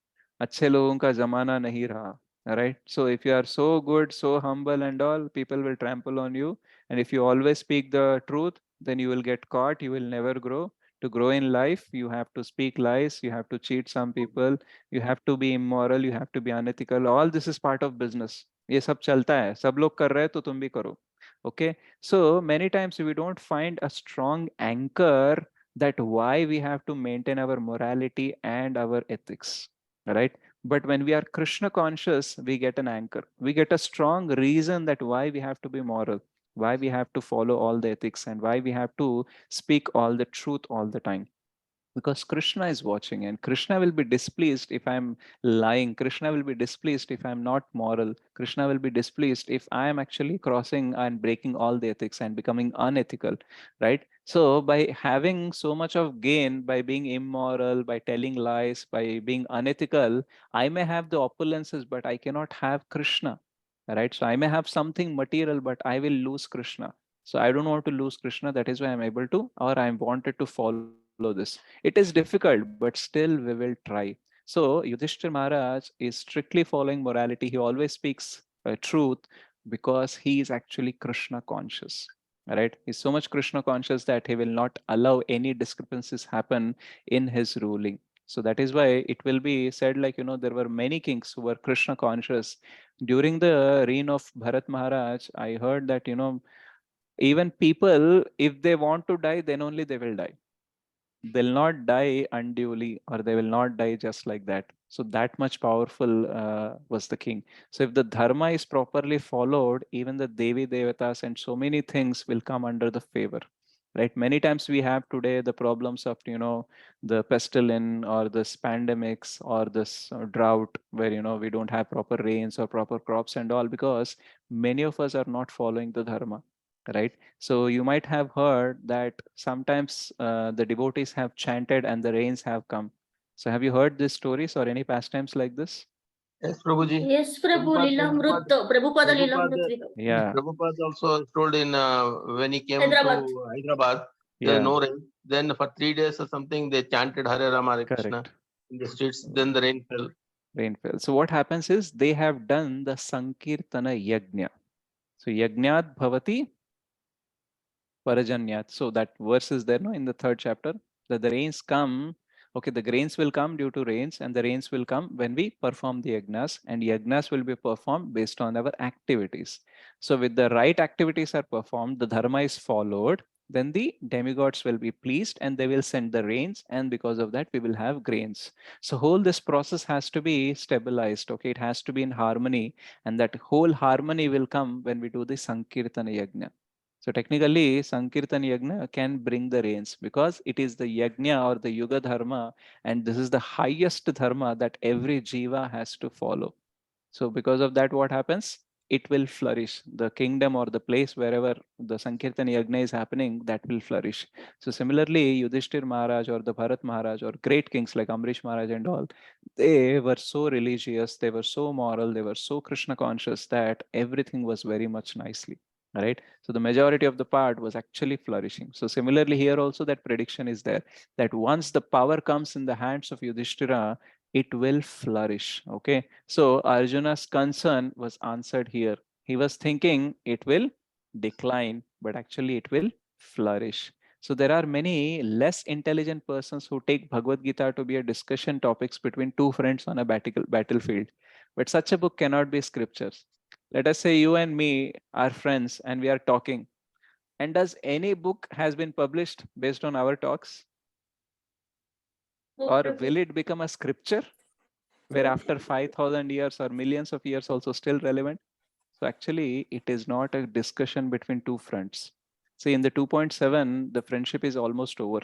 अच्छे लोगों का जमाना नहीं रहा. Right? So if you are so good, so humble and all, people will trample on you. And if you always speak the truth, then you will get caught. You will never grow. To grow in life, you have to speak lies. You have to cheat some people. You have to be immoral. You have to be unethical. All this is part of business. ये सब चलता है. सब लोग कर रहे हैं तो तुम भी करो. Okay, so many times we don't find a strong anchor that why we have to maintain our morality and our ethics, right? But when we are Krishna conscious, we get an anchor. We get a strong reason that why we have to be moral, why we have to follow all the ethics, and why we have to speak all the truth all the time, because Krishna is watching, and Krishna will be displeased if I'm lying. Krishna will be displeased if I'm not moral. Krishna will be displeased if I am actually crossing and breaking all the ethics and becoming unethical, right? So by having so much of gain, by being immoral, by telling lies, by being unethical, I may have the opulences, but I cannot have Krishna, right? So I may have something material, but I will lose Krishna. So I don't want to lose Krishna. That is why I'm able to, or I'm wanted to follow this. It is difficult, but still we will try. So Yudhishthir Maharaj is strictly following morality. He always speaks truth because he is actually Krishna conscious. Right? He's so much Krishna conscious that he will not allow any discrepancies happen in his ruling. So that is why it will be said, like, there were many kings who were Krishna conscious. During the reign of Bharat Maharaj, I heard that, even people, if they want to die, then only they will die. They'll not die unduly, or they will not die just like that. So that much powerful was the king. So if the dharma is properly followed, even the Devi Devatas and so many things will come under the favor, right? Many times we have today the problems of, the pestilence or this pandemics or this drought where, we don't have proper rains or proper crops and all, because many of us are not following the dharma, right? So you might have heard that sometimes the devotees have chanted and the rains have come. So have you heard these stories or any pastimes like this? Yes, Prabhuji. Yes, Prabhu, Lilamrut, Prabhupada Lilamrut we have. Yeah, Prabhupada also told in when he came Hyderabad. to Hyderabad, there yeah, was no rain. Then for 3 days or something, they chanted Hare Rama Hare Krishna correct. in the streets. Then the rain fell. Rain fell. So what happens is they have done the Sankirtana Yajna. So Yajnat Bhavati Parajanyat. So that verse is there, no, in the 3rd chapter, that the rains come. Okay, the rains will come due to rains, and the rains will come when we perform the yagnas, and yagnas will be performed based on our activities. So with the right activities are performed, the dharma is followed, then the demigods will be pleased and they will send the rains, and because of that we will have grains. So whole this process has to be stabilized. Okay, it has to be in harmony, and that whole harmony will come when we do the Sankirtana Yagna. So technically, Sankirtan Yagna can bring the rains because it is the Yagna or the Yuga Dharma, and this is the highest Dharma that every Jiva has to follow. So because of that, what happens? It will flourish. The kingdom or the place wherever the Sankirtan Yagna is happening, that will flourish. So similarly, Yudhishthir Maharaj or the Bharat Maharaj or great kings like Amrish Maharaj and all, they were so religious, they were so moral, they were so Krishna conscious that everything was very much nicely. Right. So the majority of the part was actually flourishing. So similarly here also that prediction is there that once the power comes in the hands of Yudhishthira, it will flourish. Okay. So Arjuna's concern was answered here. He was thinking it will decline, but actually it will flourish. So there are many less intelligent persons who take Bhagavad Gita to be a discussion topics between two friends on a battlefield. But such a book cannot be scriptures. Let us say you and me are friends and we are talking. And does any book has been published based on our talks? No, Or Prabhu. will it become a scripture where No. after 5,000 years or millions of years also still relevant? So actually, it is not a discussion between two friends. See, in the 2.7, the friendship is almost over.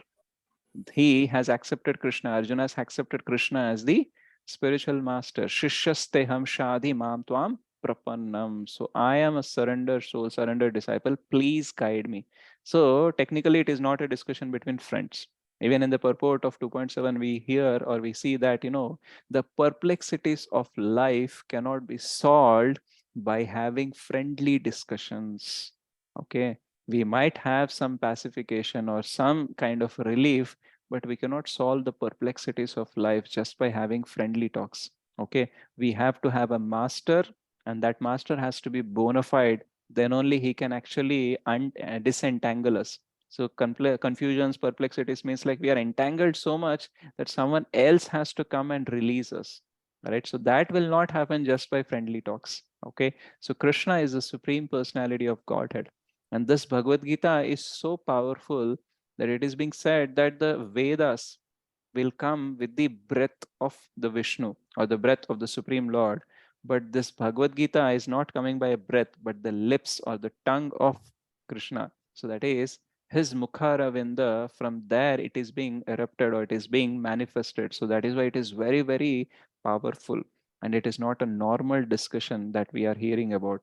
He has accepted Krishna. Arjuna has accepted Krishna as the spiritual master. Shishyasteham shadi mam tvam prapannam. So I am a surrender soul, surrender disciple. Please guide me. So technically, it is not a discussion between friends. Even in the purport of 2.7, we hear or we see that, the perplexities of life cannot be solved by having friendly discussions. Okay. We might have some pacification or some kind of relief, but we cannot solve the perplexities of life just by having friendly talks. Okay. We have to have a master, and that master has to be bona fide. Then only he can actually disentangle us. So confusions, perplexities means like we are entangled so much that someone else has to come and release us. Right. So that will not happen just by friendly talks. Okay. So Krishna is the supreme personality of Godhead. And this Bhagavad Gita is so powerful that it is being said that the Vedas will come with the breath of the Vishnu or the breath of the Supreme Lord. But this Bhagavad Gita is not coming by a breath, but the lips or the tongue of Krishna. So that is his Mukharavinda, from there it is being erupted or it is being manifested. So that is why it is very, very powerful. And it is not a normal discussion that we are hearing about.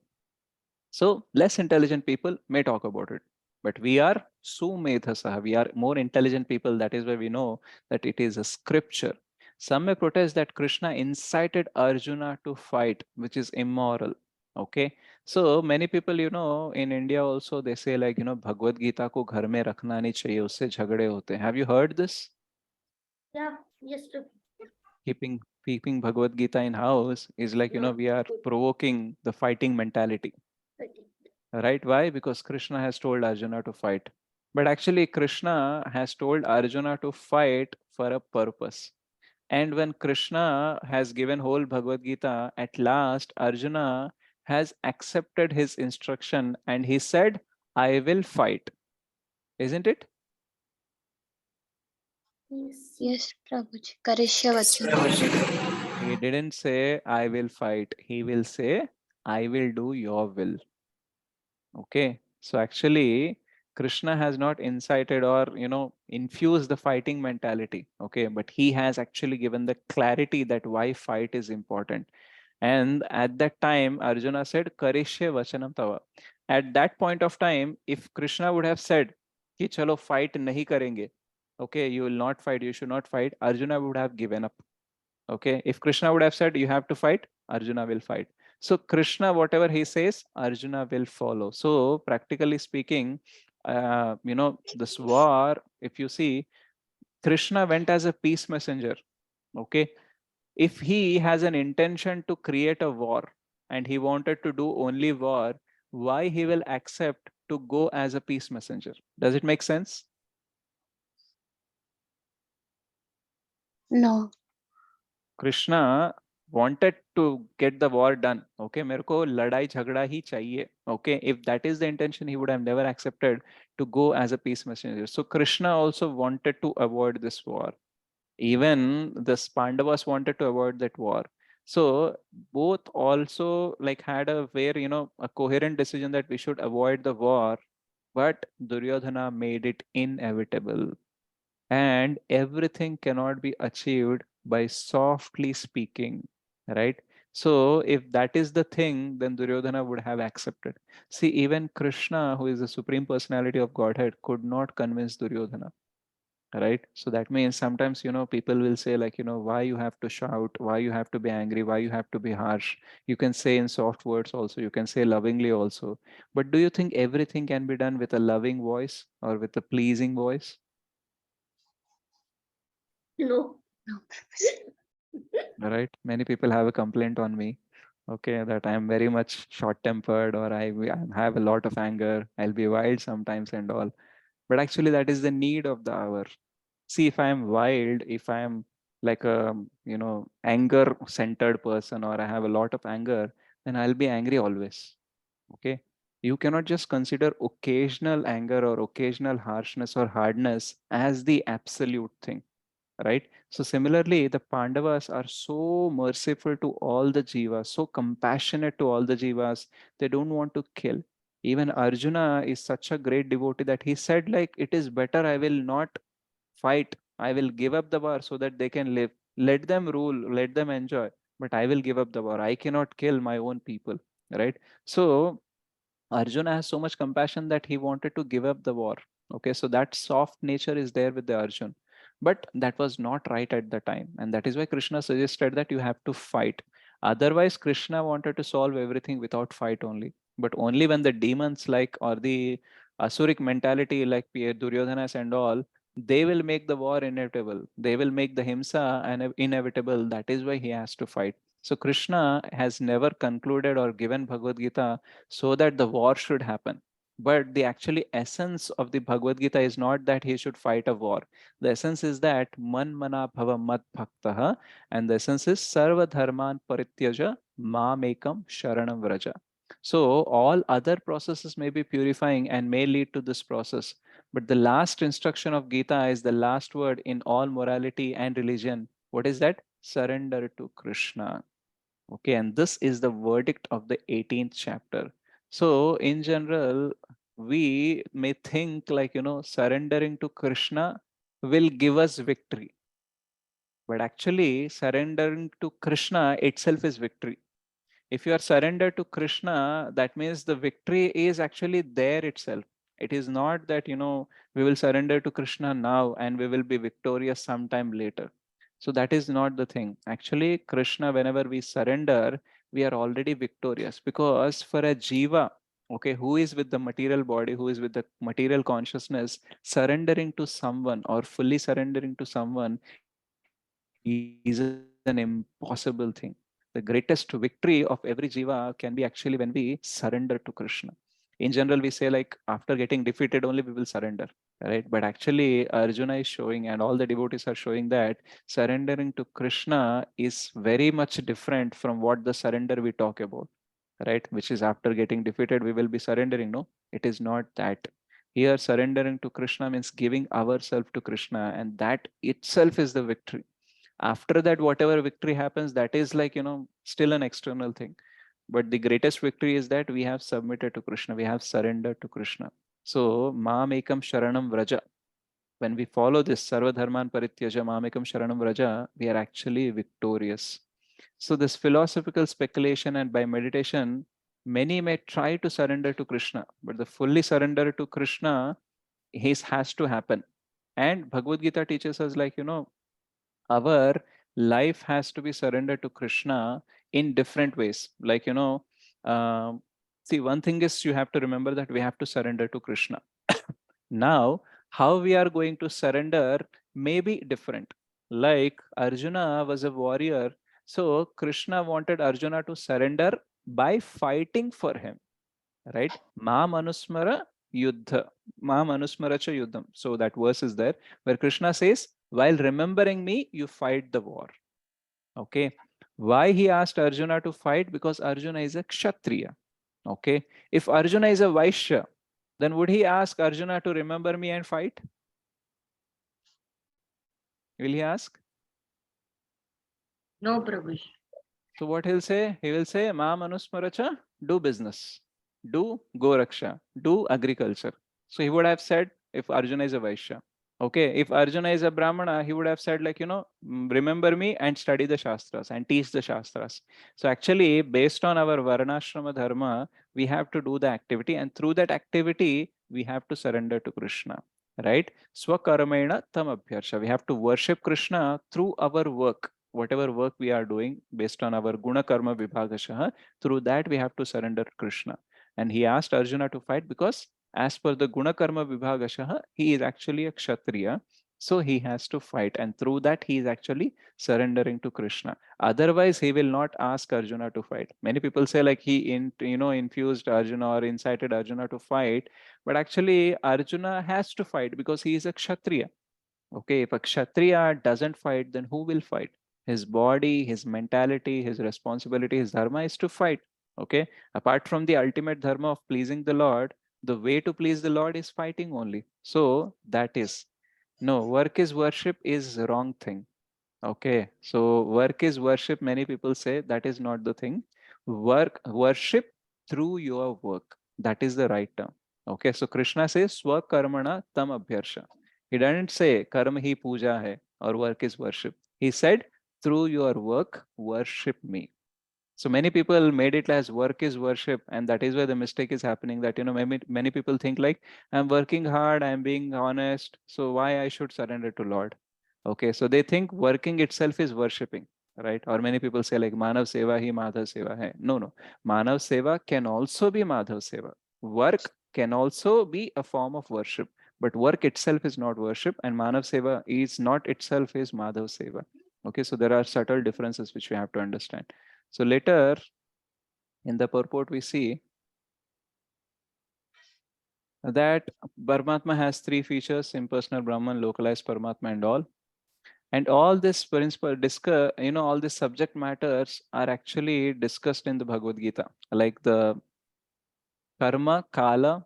So less intelligent people may talk about it, but we are sumedhasaha. We are more intelligent people. That is why we know that it is a scripture. Some may protest that Krishna incited Arjuna to fight, which is immoral. Okay. So many people, in India also, they say like, Bhagavad Gita ko ghar mein rakhna nahi chahiye, usse jhagde hote hain. Have you heard this? Yeah, yes, Prabhu. Keeping Bhagavad Gita in house is like, Not we are good. provoking the fighting mentality. Okay. Right? Why? Because Krishna has told Arjuna to fight. But actually, Krishna has told Arjuna to fight for a purpose. And when Krishna has given whole Bhagavad Gita, at last Arjuna has accepted his instruction and he said, I will fight. Isn't it? Yes. Yes, Prabhuji. Karishyavachana. He didn't say, I will fight. He will say, I will do your will. Okay. So actually, Krishna has not incited or infused the fighting mentality. Okay, but he has actually given the clarity that why fight is important. And at that time, Arjuna said, Karishye Vachanam Tava. At that point of time, if Krishna would have said, Ki chalo fight nahi karenge, okay, you will not fight, you should not fight, Arjuna would have given up. Okay, if Krishna would have said, you have to fight, Arjuna will fight. So Krishna, whatever he says, Arjuna will follow. So practically speaking, this war, if you see, Krishna went as a peace messenger. Okay, if he has an intention to create a war and he wanted to do only war, why he will accept to go as a peace messenger? Does it make sense? No. Krishna wanted to get the war done. Okay, मेरे को लड़ाई झगड़ा ही चाहिए. Okay, if that is the intention, he would have never accepted to go as a peace messenger. So Krishna also wanted to avoid this war. Even the Pandavas wanted to avoid that war. So both also like had a very a coherent decision that we should avoid the war, but Duryodhana made it inevitable. And everything cannot be achieved by softly speaking, right? So if that is the thing, then Duryodhana would have accepted. See, even Krishna, who is the supreme personality of Godhead, could not convince Duryodhana, right? So that means sometimes people will say like why you have to shout, why you have to be angry, why you have to be harsh. You can say in soft words also, you can say lovingly also, but do you think everything can be done with a loving voice or with a pleasing voice? No. No. Right, many people have a complaint on me, okay, that I am very much short tempered, or I have a lot of anger, I'll be wild sometimes and all. But actually that is the need of the hour. See, if I am wild, if I am like a anger centered person, or I have a lot of anger, then I'll be angry always. Okay, you cannot just consider occasional anger or occasional harshness or hardness as the absolute thing, right? So similarly, the Pandavas are so merciful to all the jivas, so compassionate to all the jivas. They don't want to kill. Even Arjuna is such a great devotee that he said like, it is better I will not fight, I will give up the war so that they can live. Let them rule, let them enjoy, but I will give up the war. I cannot kill my own people, right? So Arjuna has so much compassion that he wanted to give up the war. Okay, so that soft nature is there with the Arjun. But that was not right at the time. And that is why Krishna suggested that you have to fight. Otherwise, Krishna wanted to solve everything without fight only. But only when the demons like, or the Asuric mentality like Duryodhanas and all, they will make the war inevitable. They will make the Himsa inevitable. That is why he has to fight. So Krishna has never concluded or given Bhagavad Gita so that the war should happen. But the actually essence of the Bhagavad Gita is not that he should fight a war. The essence is that man mana bhava mad bhaktaha, and the essence is sarva dharman parityaja mamekam sharanam vraja. So all other processes may be purifying and may lead to this process. But the last instruction of Gita is the last word in all morality and religion. What is that? Surrender to Krishna. Okay, and this is the verdict of the 18th chapter. So, in general, we may think like, surrendering to Krishna will give us victory. But actually, surrendering to Krishna itself is victory. If you are surrendered to Krishna, that means the victory is actually there itself. It is not that we will surrender to Krishna now and we will be victorious sometime later. So that is not the thing. Actually, Krishna, whenever we surrender, we are already victorious, because for a jiva, okay, who is with the material body, who is with the material consciousness, surrendering to someone or fully surrendering to someone is an impossible thing. The greatest victory of every jiva can be actually when we surrender to Krishna. In general, we say like after getting defeated only we will surrender, right? But actually Arjuna is showing and all the devotees are showing that surrendering to Krishna is very much different from what the surrender we talk about, right? Which is after getting defeated we will be surrendering. No, it is not that. Here surrendering to Krishna means giving ourselves to Krishna, and that itself is the victory. After that, whatever victory happens, that is like still an external thing. But the greatest victory is that we have submitted to Krishna, we have surrendered to Krishna. So Mam Ekam Sharanam Vraja. When we follow this Sarva Dharman Parityaja Mamekam Sharanam Vraja, we are actually victorious. So this philosophical speculation and by meditation, many may try to surrender to Krishna, but the fully surrender to Krishna has to happen. And Bhagavad Gita teaches us like, our life has to be surrendered to Krishna in different ways. Like, um, see, one thing is you have to remember that we have to surrender to Krishna. Now, how we are going to surrender may be different. Like Arjuna was a warrior, so Krishna wanted Arjuna to surrender by fighting for him, right? Ma manusmara yuddha, ma manusmara cha yuddham. So that verse is there where Krishna says, while remembering me, you fight the war. Okay. Why he asked Arjuna to fight? Because Arjuna is a Kshatriya. Okay. If Arjuna is a Vaishya, then would he ask Arjuna to remember me and fight? Will he ask? No, Prabhuji. So what he'll say? He will say, Ma manusmaracha, do business, do goraksha, do agriculture. So he would have said if Arjuna is a Vaishya. Okay, if Arjuna is a Brahmana, he would have said like, remember me and study the Shastras and teach the Shastras. So actually, based on our Varnashrama Dharma, we have to do the activity, and through that activity, we have to surrender to Krishna, right? Swakarmena tam abhyarcha. We have to worship Krishna through our work, whatever work we are doing based on our guna karma vibhagashaha. Through that, we have to surrender to Krishna. And he asked Arjuna to fight because as per the guna karma vibhagashaha, he is actually a kshatriya, so he has to fight, and through that he is actually surrendering to Krishna. Otherwise he will not ask Arjuna to fight. Many people say like he infused Arjuna or incited Arjuna to fight, but actually Arjuna has to fight because he is a kshatriya. Okay, if a kshatriya doesn't fight, then who will fight? His body, his mentality, his responsibility, his dharma is to fight. Okay, apart from the ultimate dharma of pleasing the Lord, the way to please the Lord is fighting only. So that is no, work is worship is wrong thing. Okay, so work is worship. Many people say that is not the thing. Worship through your work. That is the right term. Okay, so Krishna says Swakarmana tam abhyarsha. He didn't say karma hi puja hai or work is worship. He said through your work, worship me. So many people made it as work is worship, and that is where the mistake is happening. That many people think like I'm working hard, I'm being honest, so why I should surrender to Lord? Okay, so they think working itself is worshipping, right? Or many people say like Manav Seva hi Madhav Seva hai. No, no. Manav Seva can also be Madhav Seva. Work can also be a form of worship, but work itself is not worship, and Manav Seva is not itself is Madhav Seva. Okay, so there are subtle differences which we have to understand. So later in the purport, we see that Paramatma has three features: impersonal Brahman, localized Paramatma, and all. And all this principle discuss, all these subject matters are actually discussed in the Bhagavad Gita, like the karma, kala,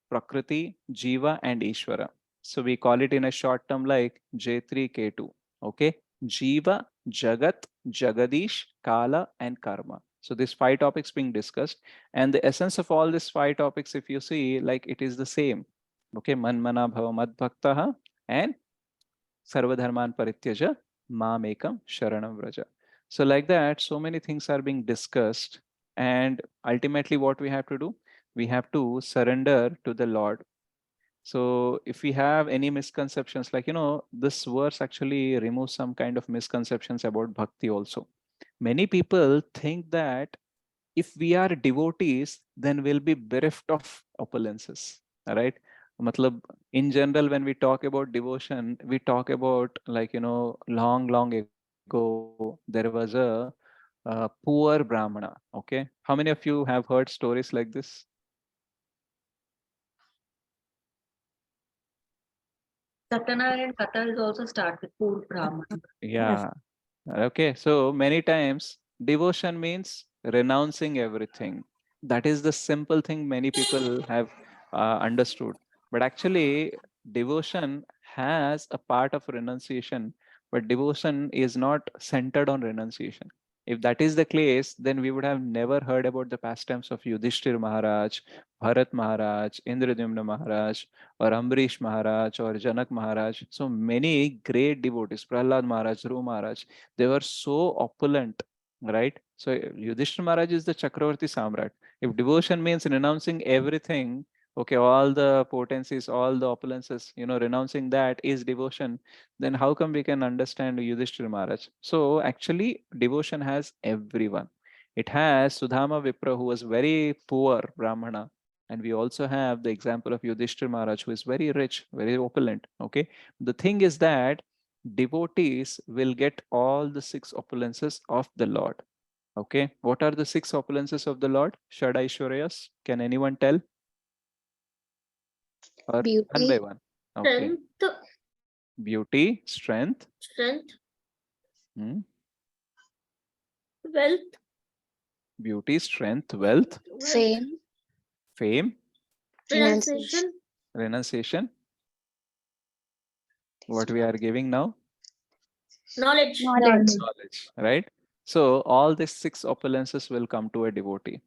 prakriti, jiva, and ishvara. So we call it in a short term like J3, K2. Okay, jiva, jagat, jagadish, kala, and karma. So these five topics being discussed, and the essence of all these five topics, if you see, like it is the same. Okay, man mana bhava mad bhaktaha and sarvadharman parityaja mamekam sharanam vraja. So like that, so many things are being discussed, and ultimately what we have to do, we have to surrender to the Lord. So if we have any misconceptions, like, this verse actually removes some kind of misconceptions about bhakti also. Many people think that if we are devotees, then we'll be bereft of opulences, right? Matlab, in general, when we talk about devotion, we talk about like, long, long ago, there was a poor Brahmana. Okay. How many of you have heard stories like this? Satyanarayana Katha is also start with Poor Brahman. Yeah. Okay. So many times devotion means renouncing everything. That is the simple thing many people have understood. But actually, devotion has a part of renunciation, but devotion is not centered on renunciation. If that is the case, then we would have never heard about the pastimes of Yudhishthir Maharaj, Bharat Maharaj, Indradyumna Maharaj, or Ambrish Maharaj, or Janak Maharaj. So many great devotees, Prahlad Maharaj, Dhruv Maharaj, they were so opulent, right? So Yudhishthir Maharaj is the Chakravarti Samrat. If devotion means renouncing everything, okay, all the potencies, all the opulences, renouncing that is devotion, then how come we can understand Yudhishthira Maharaj? So actually, devotion has everyone. It has Sudhama Vipra, who was very poor Brahmana, and we also have the example of Yudhishthira Maharaj, who is very rich, very opulent. Okay, the thing is that devotees will get all the six opulences of the Lord. Okay, what are the six opulences of the Lord? Shadaishwaryas. Can anyone tell? Or one by Beauty, one? Okay, Strength, beauty, strength. strength, Hmm. wealth, Beauty, strength, wealth, wealth, fame, fame, renunciation, renunciation, renunciation, what we are giving now, knowledge. knowledge. knowledge, right? So all these six opulences will come to a devotee.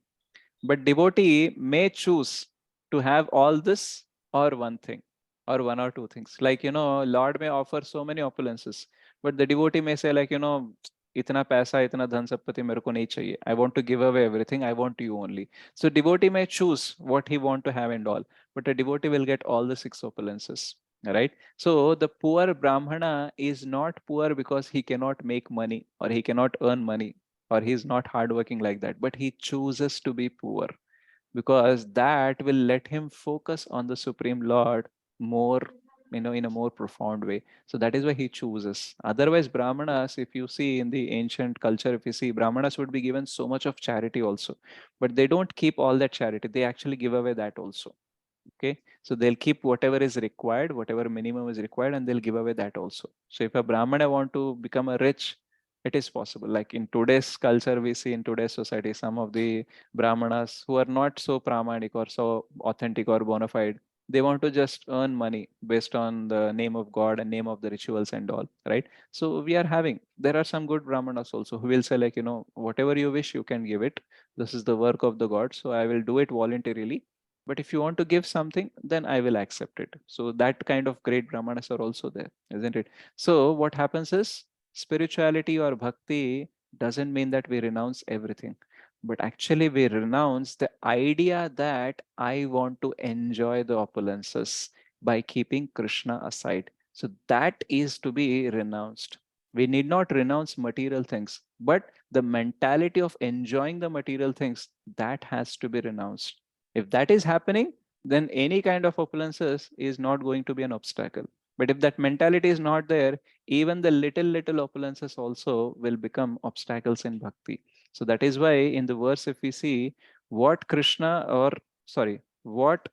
But devotee may choose to have all this or one thing or one or two things. Like, Lord may offer so many opulences, but the devotee may say like, इतना पैसा इतना धन संपत्ति मेरे को नहीं चाहिए. I want to give away everything. I want you only. So devotee may choose what he want to have and all, but a devotee will get all the six opulences. Right? So the poor Brahmana is not poor because he cannot make money or he cannot earn money or he's not hardworking like that, but he chooses to be poor because that will let him focus on the Supreme Lord more, in a more profound way. So that is why he chooses. Otherwise, Brahmanas, if you see in the ancient culture, if you see, Brahmanas would be given so much of charity also, but they don't keep all that charity. They actually give away that also. Okay, so they'll keep whatever is required, whatever minimum is required, and they'll give away that also. So if a Brahmana want to become a rich, it is possible. Like in today's culture, we see in today's society, some of the Brahmanas who are not so pramanik or so authentic or bona fide, they want to just earn money based on the name of God and name of the rituals and all, right? So we are having, there are some good Brahmanas also who will say like, whatever you wish, you can give it. This is the work of the God. So I will do it voluntarily, but if you want to give something, then I will accept it. So that kind of great Brahmanas are also there, isn't it? So what happens is spirituality or bhakti doesn't mean that we renounce everything, but actually we renounce the idea that I want to enjoy the opulences by keeping Krishna aside. So that is to be renounced. We need not renounce material things, but the mentality of enjoying the material things, that has to be renounced. If that is happening, then any kind of opulences is not going to be an obstacle. But if that mentality is not there, even the little opulences also will become obstacles in bhakti. So that is why in the verse, if we see what Krishna, or sorry, what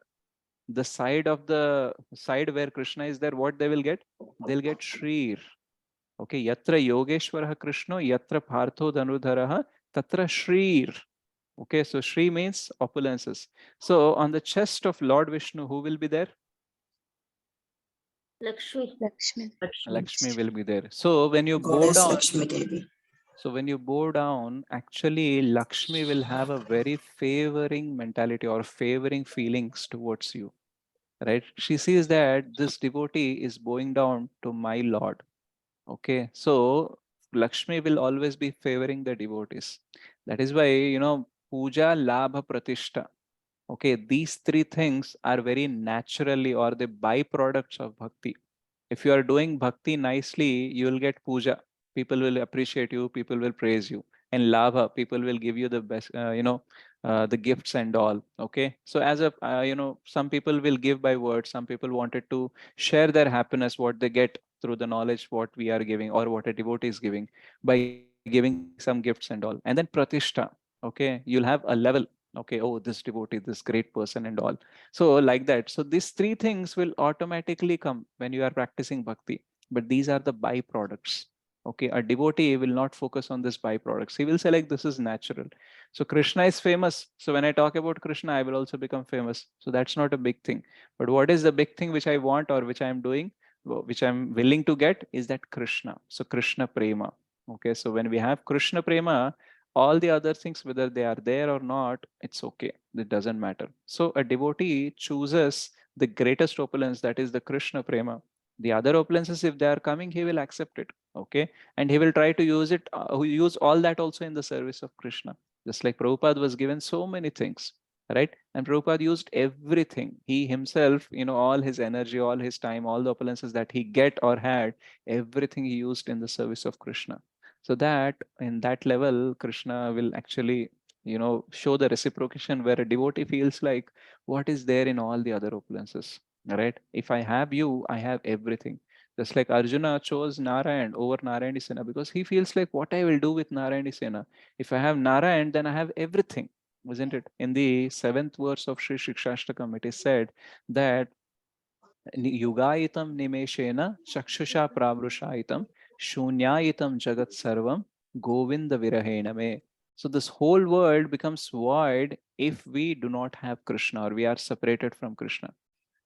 the side where Krishna is there, what they will get? They'll get Shrir. Okay, yatra Yogeshwarah Krishna, yatra Partho Dhanudharaha, tatra Shrir. Okay, so Shri means opulences. So on the chest of Lord Vishnu, who will be there? Lakshmi. Lakshmi. Lakshmi will be there. So when you bow Goddess down, Lakshmi Devi. actually Lakshmi will have a very favoring mentality or favoring feelings towards you, right? She sees that this devotee is bowing down to my Lord. Okay, so Lakshmi will always be favoring the devotees. That is why, puja, labha, pratishtha. Okay, these three things are very naturally or the byproducts of bhakti. If you are doing bhakti nicely, you will get puja. People will appreciate you, people will praise you. And labha, people will give you the best, the gifts and all. Okay, so as a, some people will give by words, some people wanted to share their happiness, what they get through the knowledge, what we are giving or what a devotee is giving by giving some gifts and all. And then pratishtha, okay, you'll have a level. Okay, oh, this devotee, this great person and all. So like that, so these three things will automatically come when you are practicing bhakti, but these are the byproducts. Okay, a devotee will not focus on this byproducts. He will say like, this is natural. So Krishna is famous, so when I talk about Krishna, I will also become famous. So that's not a big thing. But what is the big thing which I want or which I am doing, which I'm willing to get, is that Krishna. So Krishna prema. Okay, so when we have Krishna Prema, all the other things, whether they are there or not, it's okay. It doesn't matter. So a devotee chooses the greatest opulence, that is the Krishna Prema. The other opulences, if they are coming, he will accept it. Okay, and he will try to use it, use all that also in the service of Krishna. Just like Prabhupada was given so many things, right? And Prabhupada used everything. He himself, all his energy, all his time, all the opulences that he get or had, everything he used in the service of Krishna. So that in that level, Krishna will actually, show the reciprocation where a devotee feels like, what is there in all the other opulences, right? If I have you, I have everything. Just like Arjuna chose Narayan over Narayani Sena because he feels like, what I will do with Narayani Sena? If I have Narayan, then I have everything, isn't it? In the seventh verse of Sri Shikshashtakam, it is said that युगायितं निमेषेण चक्षुषा प्रावृषायितं शून्यायितं jagat sarvam govinda virahena me. So this whole world becomes void if we do not have Krishna or we are separated from Krishna.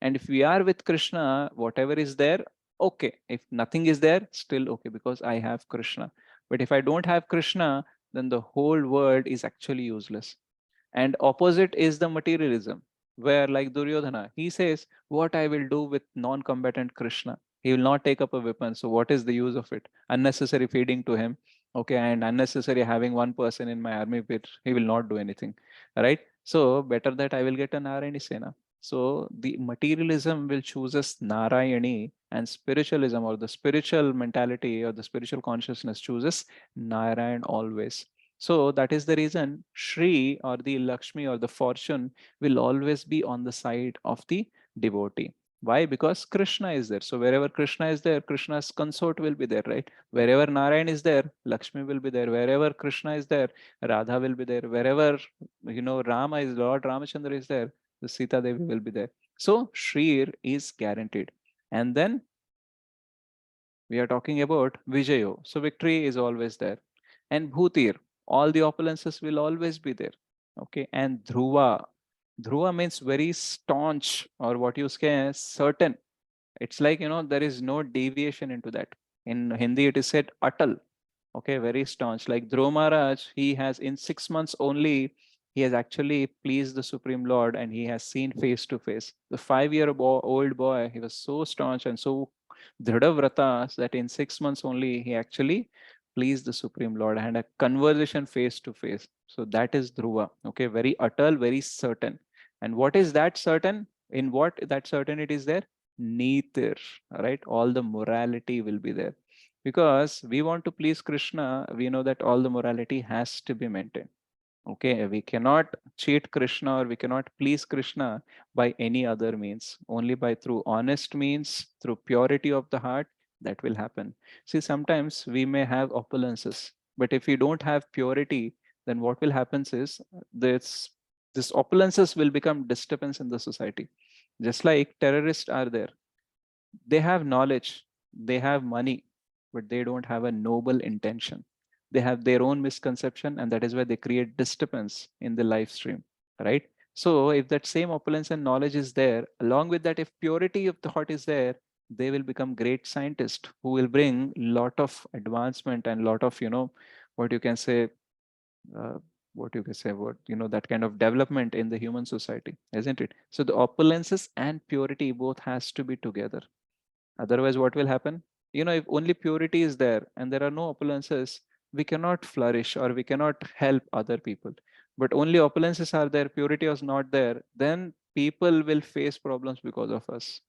And if we are with Krishna, whatever is there, okay. If nothing is there, still okay, because I have Krishna. But if I don't have Krishna, then the whole world is actually useless. And opposite is the materialism, where like Duryodhana, he says, what I will do with non-combatant Krishna? He will not take up a weapon. So what is the use of it? Unnecessary feeding to him. Okay, and unnecessary having one person in my army, which he will not do anything. Right? So better that I will get a Narayani Sena. So the materialism will choose us Narayani, and spiritualism or the spiritual mentality or the spiritual consciousness chooses Narayan always. So that is the reason Shri or the Lakshmi or the fortune will always be on the side of the devotee. Why? Because Krishna is there. So wherever Krishna is there, Krishna's consort will be there, right? Wherever Narayan is there, Lakshmi will be there. Wherever Krishna is there, Radha will be there. Wherever Rama is, Lord Ramachandra is there, the Sita Devi will be there. So Shri is guaranteed. And then we are talking about Vijayo. So victory is always there. And Bhutir, all the opulences will always be there. Okay. And Dhruva. Dhruva means very staunch, or what you say, certain. It's like, there is no deviation into that. In Hindi, it is said atal. Okay, very staunch. Like Dhruva Maharaj, he has in 6 months only, he has actually pleased the Supreme Lord and he has seen face to face. The 5-year old boy, he was so staunch and so Dhrida that in 6 months only he actually pleased the Supreme Lord and had a conversation face to face. So that is Dhruva. Okay, very atal, very certain. And what is that certain? In what that certainty is there? Neither, right? All the morality will be there. Because we want to please Krishna, we know that all the morality has to be maintained. Okay, we cannot cheat Krishna or we cannot please Krishna by any other means. Only by through honest means, through purity of the heart, that will happen. See, sometimes we may have opulences, but if we don't have purity, then what will happen is this opulences will become disturbance in the society. Just like terrorists are there, they have knowledge, they have money, but they don't have a noble intention. They have their own misconception, and that is why they create disturbance in the live stream, right? So if that same opulence and knowledge is there, along with that, if purity of the heart is there, they will become great scientists who will bring lot of advancement and lot of, what you can say, uh, that kind of development in the human society, isn't it? So the opulences and purity both has to be together. Otherwise, what will happen? If only purity is there and there are no opulences, we cannot flourish or we cannot help other people. But only opulences are there, purity is not there, then people will face problems because of us,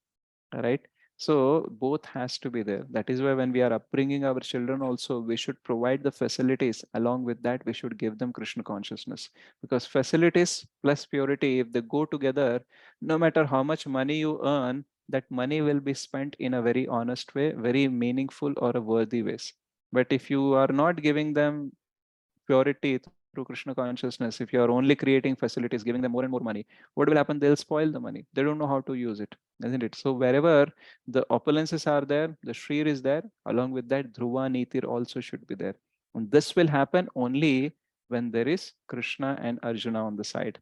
right? So both has to be there. That is why when we are upbringing our children also, we should provide the facilities. Along with that, we should give them Krishna consciousness, because facilities plus purity, if they go together, no matter how much money you earn, that money will be spent in a very honest way, very meaningful or a worthy ways. But if you are not giving them purity through Krishna consciousness, if you are only creating facilities, giving them more and more money, what will happen? They'll spoil the money. They don't know how to use it, isn't it? So wherever the opulences are there, the Shrir is there. Along with that, Dhruva Nitir also should be there. And this will happen only when there is Krishna and Arjuna on the side.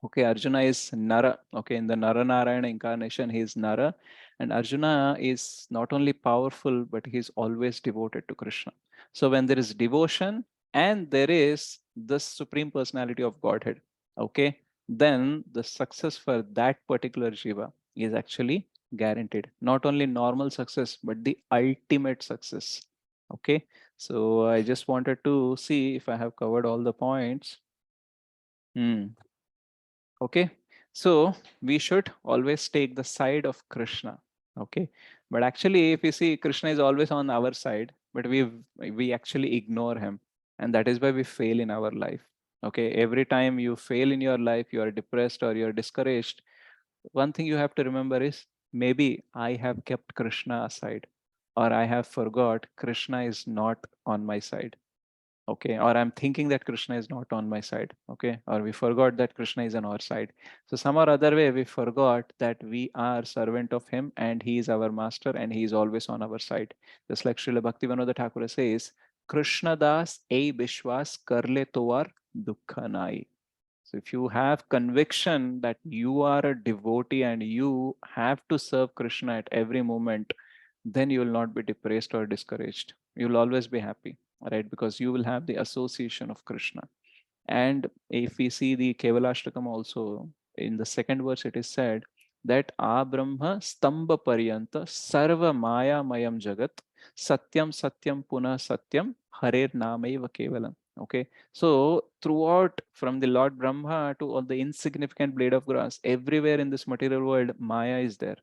Okay, Arjuna is Nara. Okay, in the Nara Narayana incarnation, he is Nara. And Arjuna is not only powerful, but he is always devoted to Krishna. So when there is devotion and there is the Supreme Personality of Godhead, okay, then the success for that particular Jiva is actually guaranteed. Not only normal success, but the ultimate success. Okay, so I just wanted to see if I have covered all the points. Okay, so we should always take the side of Krishna. Okay, but actually, if you see, Krishna is always on our side, but we actually ignore him, and that is why we fail in our life. Okay, every time you fail in your life, you are depressed or you're discouraged. One thing you have to remember is maybe I have kept Krishna aside, or I have forgot Krishna is not on my side. Okay, or I'm thinking that Krishna is not on my side. Okay, or we forgot that Krishna is on our side. So some or other way we forgot that we are servant of him and he is our master and he is always on our side. Just like Srila Bhaktivinoda Thakur says, Krishna das ei bishwas karle tovar dukha nai. So if you have conviction that you are a devotee and you have to serve Krishna at every moment, then you will not be depressed or discouraged. You will always be happy, right? Because you will have the association of Krishna. And if we see the Kevalashtakam also, in the second verse, it is said that A Brahma Stamba Paryanta Sarva Maya Mayam Jagat Satyam Satyam Puna Satyam Harer Namaiva Kevalam. Okay, so throughout from the Lord Brahma to all the insignificant blade of grass, everywhere in this material world, Maya is there.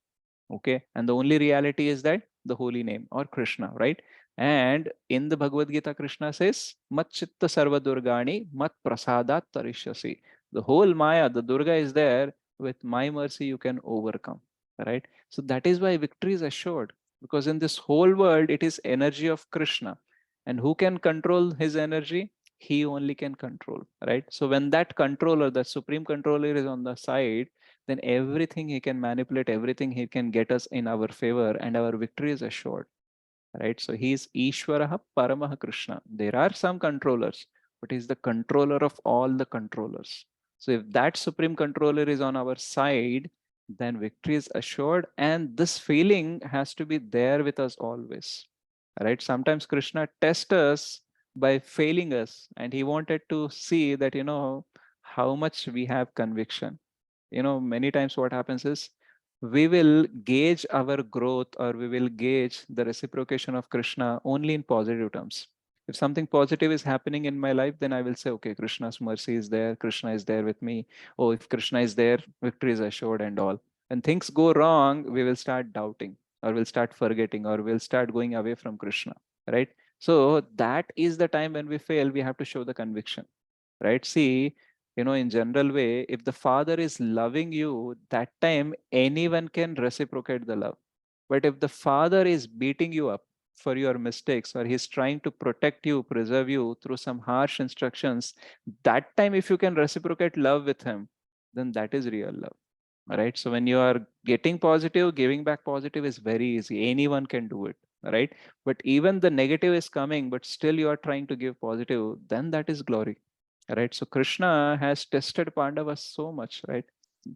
Okay, and the only reality is that the holy name or Krishna, right? And in the Bhagavad Gita, Krishna says, Mat chitta sarva durgani, mat prasadat tarishyasi. The whole Maya, the Durga is there. With my mercy, you can overcome. Right? So that is why victory is assured. Because in this whole world, it is energy of Krishna. And who can control his energy? He only can control. Right? So when that controller, the supreme controller is on the side, then everything he can manipulate, everything he can get us in our favor, and our victory is assured. Right? So he is Ishwaraha Paramaha Krishna. There are some controllers, but he's the controller of all the controllers. So if that supreme controller is on our side, then victory is assured, and this feeling has to be there with us always. Right? Sometimes Krishna tests us by failing us, and he wanted to see that, how much we have conviction. Many times what happens is we will gauge our growth or we will gauge the reciprocation of Krishna only in positive terms. If something positive is happening in my life, then I will say, okay, Krishna's mercy is there, Krishna is there with me. Oh, if Krishna is there, victory is assured and all. When things go wrong, we will start doubting or we'll start forgetting or we'll start going away from Krishna, right? So that is the time when we fail, we have to show the conviction, right? See, in general way, if the father is loving you, that time anyone can reciprocate the love. But if the father is beating you up for your mistakes or he's trying to protect you, preserve you through some harsh instructions, that time if you can reciprocate love with him, then that is real love. Right? So when you are getting positive, giving back positive is very easy. Anyone can do it, right? But even the negative is coming, but still you are trying to give positive, then that is glory. Right? So Krishna has tested Pandavas so much, right?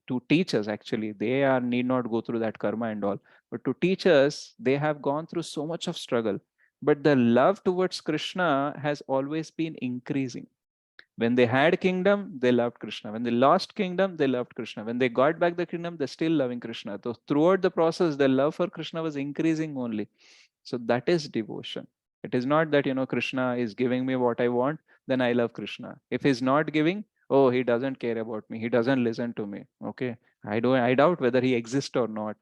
To teach us, actually, they are need not go through that karma and all, but to teach us, they have gone through so much of struggle. But the love towards Krishna has always been increasing. When they had kingdom, they loved Krishna. When they lost kingdom, they loved Krishna. When they got back the kingdom, they're still loving Krishna. So throughout the process, their love for Krishna was increasing only. So that is devotion. It is not that, Krishna is giving me what I want, then I love Krishna. If he's not giving, oh, he doesn't care about me. He doesn't listen to me. Okay. I doubt whether he exists or not.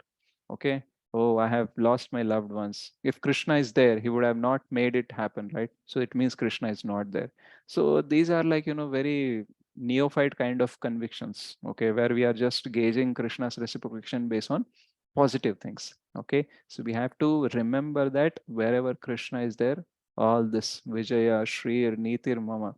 Okay. Oh, I have lost my loved ones. If Krishna is there, he would have not made it happen, right? So it means Krishna is not there. So these are like, very neophyte kind of convictions, okay, where we are just gauging Krishna's reciprocation based on positive things. Okay, so we have to remember that wherever Krishna is there, all this Vijaya, Shrir, Nitir, Mama,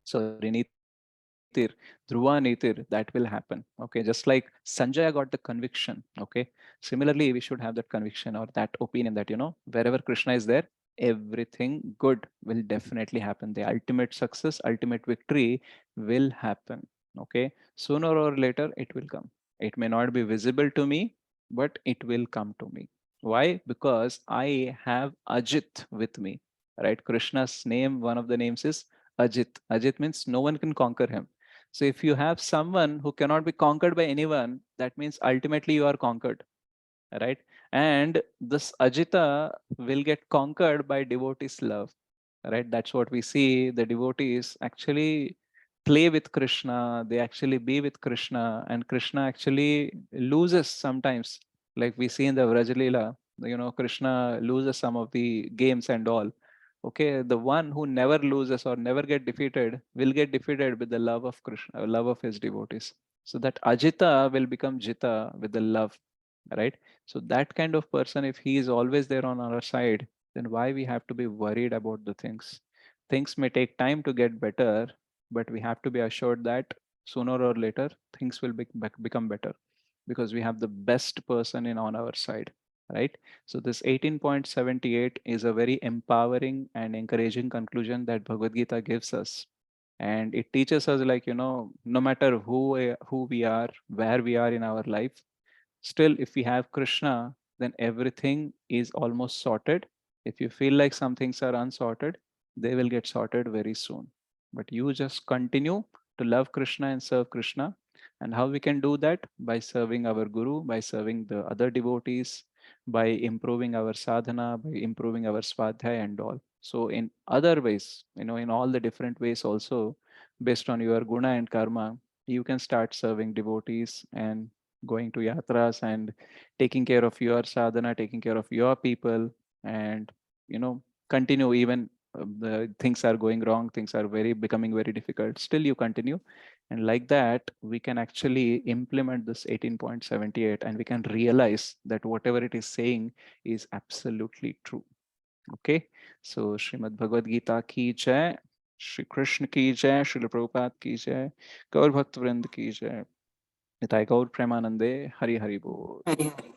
sorry, Nitir, Dhruva Nitir, that will happen. Okay, just like Sanjaya got the conviction. Okay, similarly, we should have that conviction or that opinion that, wherever Krishna is there, everything good will definitely happen. The ultimate success, ultimate victory will happen. Okay, sooner or later it will come. It may not be visible to me, but it will come to me. Why? Because I have Ajit with me, right? Krishna's name, one of the names is Ajit. Ajit means no one can conquer him. So if you have someone who cannot be conquered by anyone, that means ultimately you are conquered, right? And this Ajita will get conquered by devotees' love, right? That's what we see. The devotees actually play with Krishna, they actually be with Krishna, and Krishna actually loses sometimes. Like we see in the Vrajalila, Krishna loses some of the games and all. Okay, the one who never loses or never get defeated will get defeated with the love of Krishna, love of his devotees. So that Ajita will become Jita with the love, right? So that kind of person, if he is always there on our side, then why we have to be worried about the things? Things may take time to get better, but we have to be assured that sooner or later things will become better because we have the best person in on our side, right? So this 18.78 is a very empowering and encouraging conclusion that Bhagavad Gita gives us. And it teaches us, like, no matter who we are, where we are in our life, still, if we have Krishna, then everything is almost sorted. If you feel like some things are unsorted, they will get sorted very soon. But you just continue to love Krishna and serve Krishna. And how we can do that? By serving our Guru, by serving the other devotees, by improving our sadhana, by improving our swadhyaya and all. So in other ways, in all the different ways also, based on your guna and karma, you can start serving devotees and going to yatras and taking care of your sadhana, taking care of your people, and continue even the things are going wrong, things are very becoming very difficult. Still, you continue, and like that, we can actually implement this 18.78, and we can realize that whatever it is saying is absolutely true. Okay, so Srimad Bhagavad Gita ki jai, Shri Krishna ki jai, Srila Prabhupada ki jai, Gaur Bhakt Vrind ki jai. Nitai गौर प्रेमानंदे हरि हरि बोल। Hari Hari.